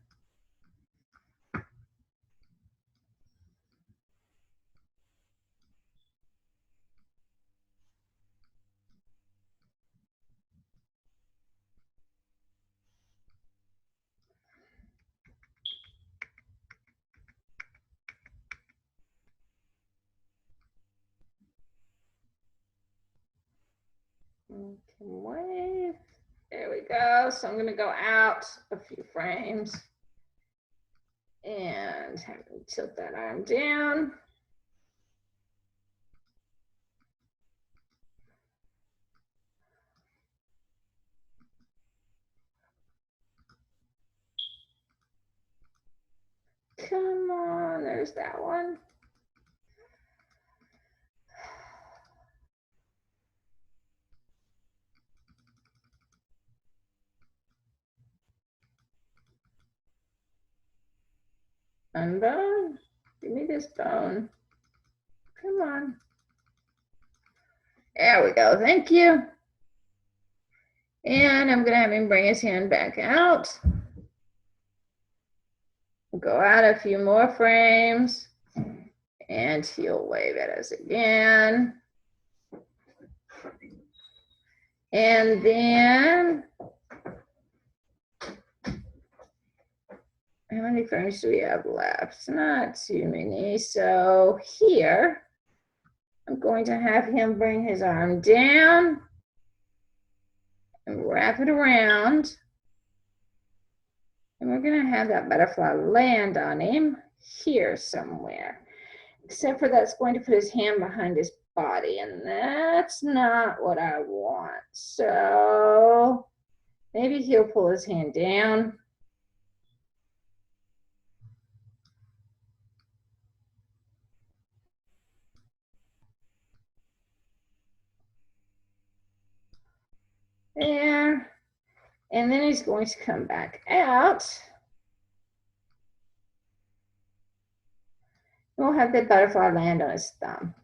Can wave. There we go. So I'm going to go out a few frames and have to tilt that arm down. Come on, there's that one. Unbone. Give me this bone. Come on. There we go. Thank you. And I'm going to have him bring his hand back out. Go out a few more frames. And he'll wave at us again. And then, how many frames do we have left? Not too many. So here, I'm going to have him bring his arm down and wrap it around. And we're going to have that butterfly land on him here somewhere. Except for that's going to put his hand behind his body, and that's not what I want. So maybe he'll pull his hand down. There. And then he's going to come back out. We'll have the butterfly land on his thumb.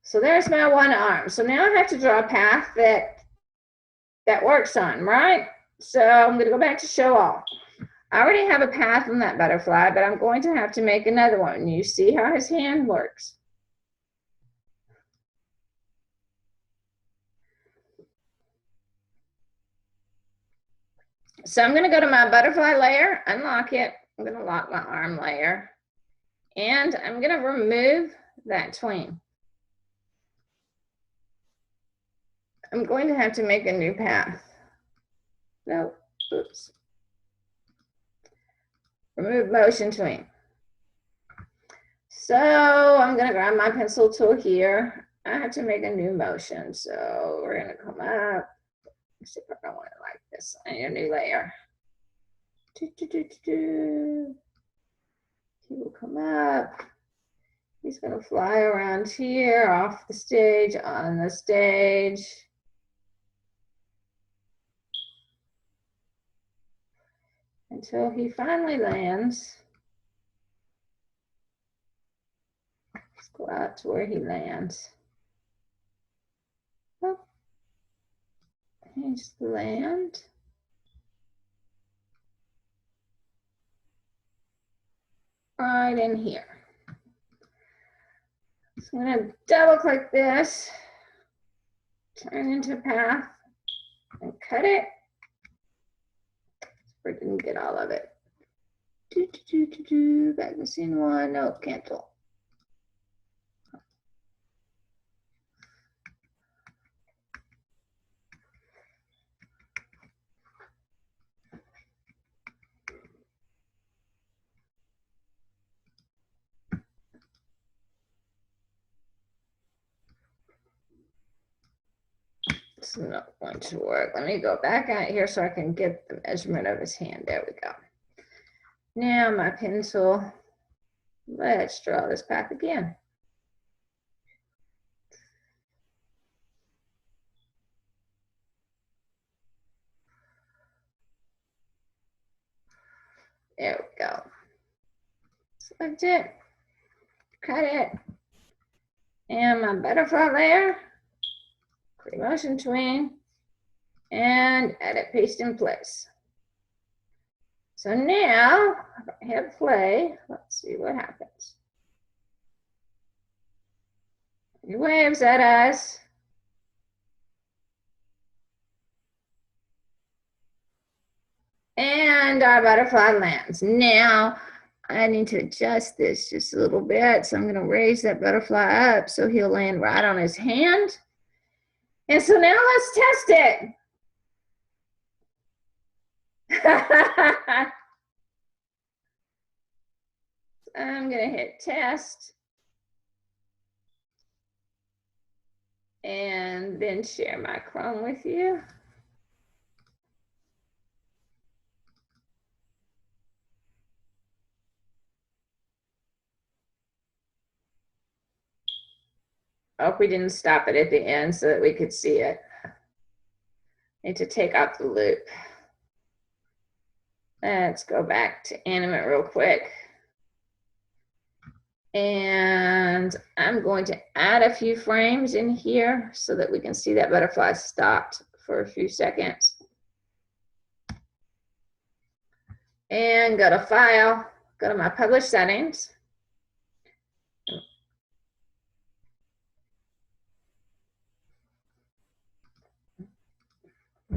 So there's my one arm. So now I have to draw a path that works on, right? So I'm going to go back to show all. I already have a path on that butterfly, but I'm going to have to make another one. You see how his hand works. So I'm going to go to my butterfly layer, unlock it. I'm going to lock my arm layer. And I'm going to remove that tween. I'm going to have to make a new path. No, oops. Remove motion tween. So I'm going to grab my pencil tool here. I have to make a new motion. So we're going to come up. Let's see if I want it like this. I need a new layer. He will come up. He's going to fly around here, off the stage, on the stage. Until he finally lands. Let's go out to where he lands. Oh. Here's the land. Right in here. So I'm going to double click this, turn into a path, and cut it. I didn't get all of it. Back to scene one. No, cancel. That's not going to work. Let me go back out here so I can get the measurement of his hand. There we go. Now my pencil, let's draw this path again. There we go. Select it, cut it, and my butterfly layer, create motion tween, and edit, paste in place. So now, if I hit play, let's see what happens. He waves at us. And our butterfly lands. Now, I need to adjust this just a little bit. So I'm going to raise that butterfly up so he'll land right on his hand. And so now let's test it. I'm going to hit test. And then share my Chrome with you. I hope we didn't stop it at the end so that we could see it. Need to take out the loop. Let's go back to animate real quick. And I'm going to add a few frames in here so that we can see that butterfly stopped for a few seconds. And go to File, go to my Publish Settings.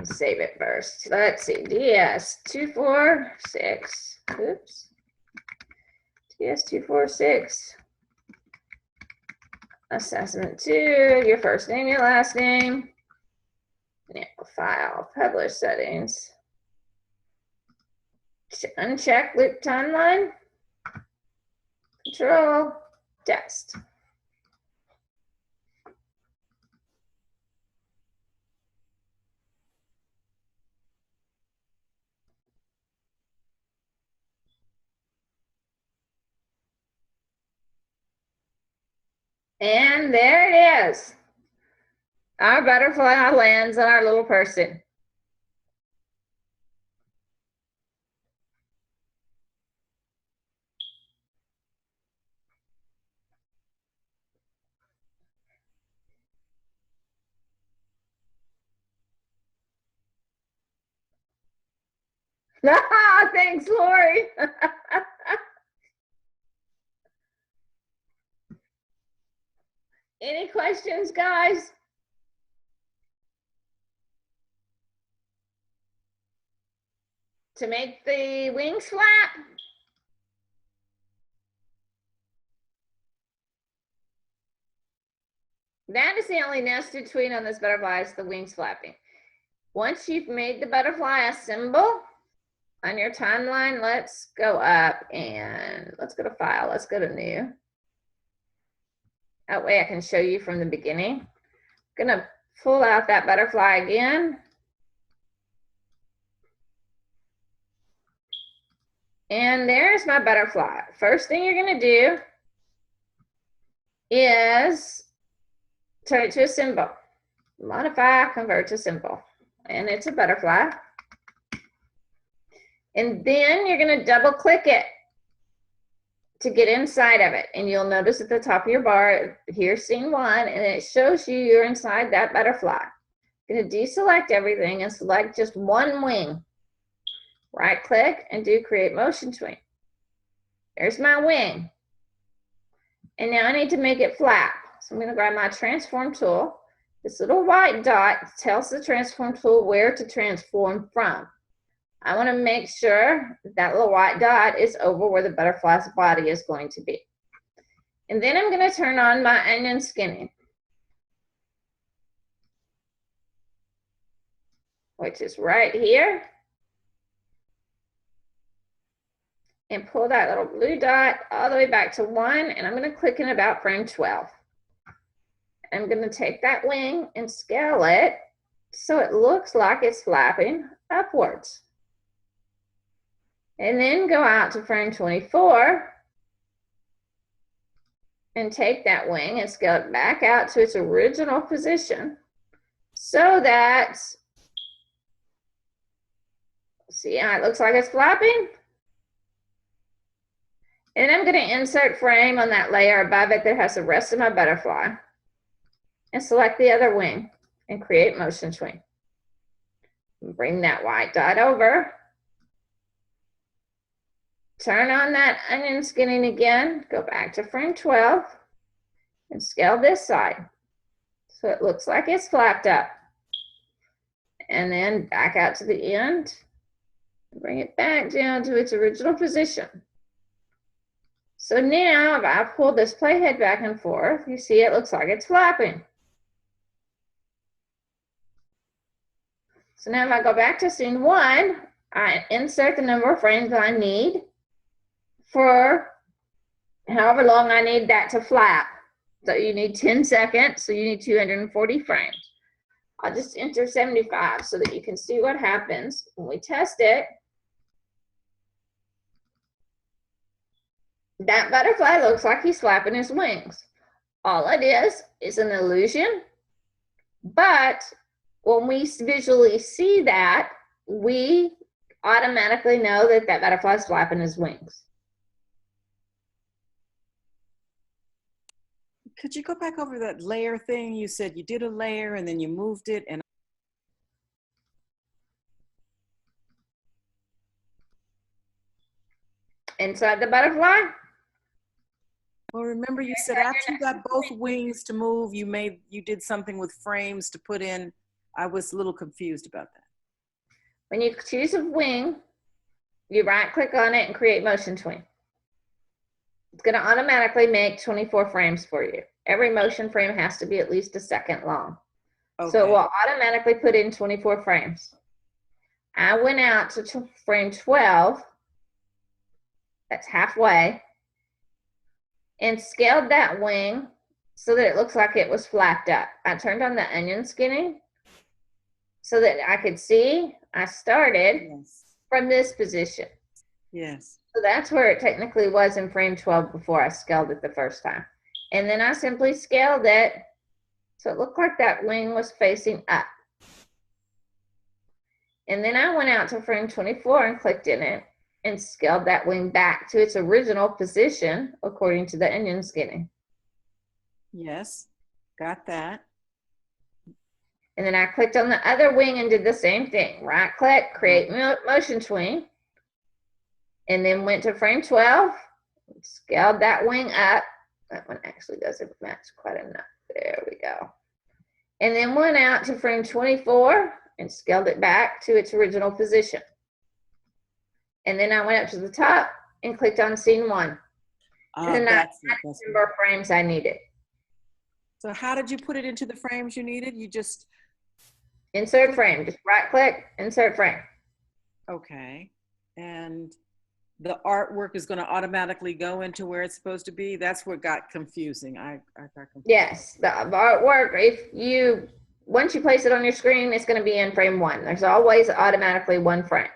Save it first. Let's see, DS246, oops, DS246, assessment 2, your first name, your last name, file, publish settings, uncheck loop timeline, control, test. And there it is. Our butterfly lands on our little person. Thanks, Lori. Any questions, guys? To make the wings flap? That is the only nested tween on this butterfly is the wings flapping. Once you've made the butterfly a symbol on your timeline, let's go up and let's go to File. Let's go to New. That way I can show you from the beginning. I'm gonna pull out that butterfly again. And there's my butterfly. First thing you're gonna do is turn it to a symbol. Modify, convert to symbol. And it's a butterfly. And then you're gonna double click it to get inside of it. And you'll notice at the top of your bar, here's scene 1, and it shows you you're inside that butterfly. You're gonna deselect everything and select just one wing. Right click and do create motion tween. There's my wing. And now I need to make it flap. So I'm gonna grab my transform tool. This little white dot tells the transform tool where to transform from. I want to make sure that little white dot is over where the butterfly's body is going to be. And then I'm going to turn on my onion skinning, which is right here. And pull that little blue dot all the way back to 1, and I'm going to click in about frame 12. I'm going to take that wing and scale it so it looks like it's flapping upwards. And then go out to frame 24 and take that wing and scale it back out to its original position so that, see how it looks like it's flapping? And I'm going to insert frame on that layer above it that has the rest of my butterfly and select the other wing and create motion tween. Bring that white dot over. Turn on that onion skinning again, go back to frame 12 and scale this side so it looks like it's flapped up. And then back out to the end, bring it back down to its original position. So now if I pull this playhead back and forth, you see it looks like it's flapping. So now if I go back to scene 1, I insert the number of frames I need for however long I need that to flap. So you need 10 seconds, so you need 240 frames. I'll just enter 75 so that you can see what happens when we test it. That butterfly looks like he's flapping his wings. All it is an illusion, but when we visually see that, we automatically know that that butterfly is flapping his wings. Could you go back over that layer thing? You said you did a layer and then you moved it and inside the butterfly? well, remember you said after you got both wings to move, you did something with frames to put in. I was a little confused about that. When you choose a wing, you right click on it and create motion tween. It's going to automatically make 24 frames for you. Every motion frame has to be at least a second long. Okay. So it will automatically put in 24 frames. I went out to frame 12, that's halfway, and scaled that wing so that it looks like it was flapped up. I turned on the onion skinning so that I could see I started from this position. Yes. So that's where it technically was in frame 12 before I scaled it the first time. And then I simply scaled it so it looked like that wing was facing up. And then I went out to frame 24 and clicked in it and scaled that wing back to its original position according to the onion skinning. Yes, got that. And then I clicked on the other wing and did the same thing. Right click, create motion tween. And then went to frame 12, scaled that wing up. That one actually doesn't match quite enough. There we go. And then went out to frame 24 and scaled it back to its original position. And then I went up to the top and clicked on scene 1. And then that's the number of frames I needed. So how did you put it into the frames you needed? You just insert frame, just right click, insert frame. Okay. And the artwork is going to automatically go into where it's supposed to be. That's what got confusing. I got confused. Yes, the artwork, once you place it on your screen, it's going to be in frame 1. There's always automatically one frame.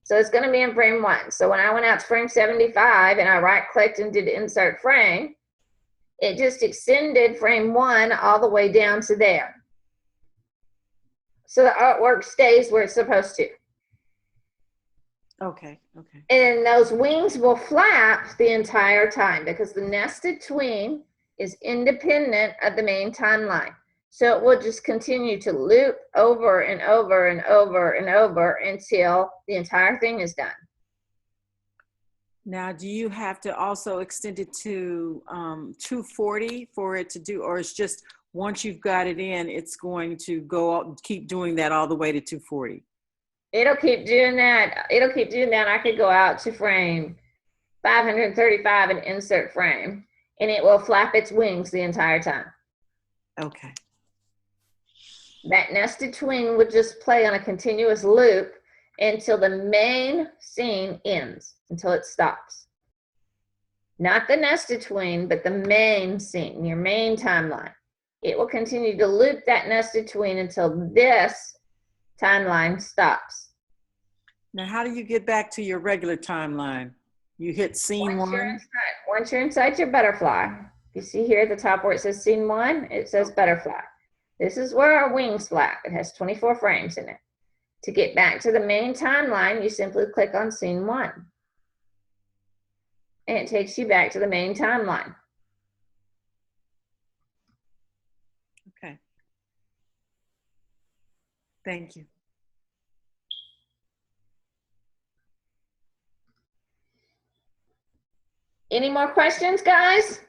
So it's going to be in frame 1. So when I went out to frame 75 and I right clicked and did insert frame, it just extended frame 1 all the way down to there. So the artwork stays where it's supposed to. Okay, okay. And those wings will flap the entire time because the nested tween is independent of the main timeline. So it will just continue to loop over and over and over and over until the entire thing is done. Now, do you have to also extend it to 240 for it to do, or it's just once you've got it in, it's going to go out, keep doing that all the way to 240? It'll keep doing that. It'll keep doing that. I could go out to frame 535 and insert frame, and it will flap its wings the entire time. Okay. That nested tween would just play on a continuous loop until the main scene ends, until it stops. Not the nested tween, but the main scene, your main timeline. it will continue to loop that nested tween until this timeline stops. Now, how do you get back to your regular timeline? You hit scene one? Once you're inside your butterfly, you see here at the top where it says scene 1, it says butterfly. This is where our wings flap. It has 24 frames in it. To get back to the main timeline, you simply click on scene 1. And it takes you back to the main timeline. Okay. Thank you. Any more questions, guys?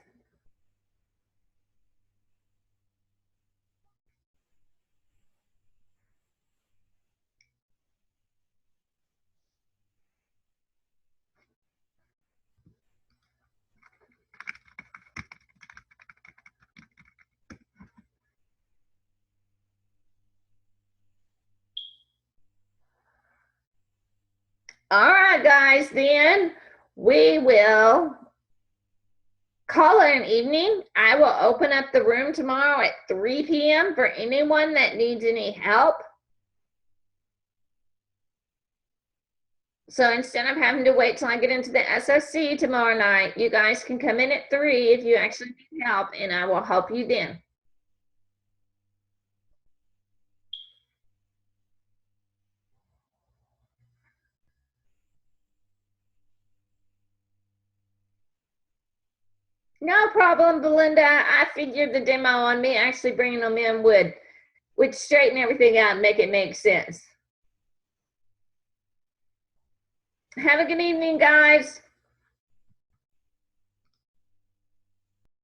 All right, guys, then we will call it an evening. I will open up the room tomorrow at 3 p.m. for anyone that needs any help. So instead of having to wait till I get into the SSC tomorrow night, you guys can come in at 3 if you actually need help, and I will help you then. No problem, Belinda. I figured the demo on me actually bringing them in would straighten everything out and make it make sense. Have a good evening, guys.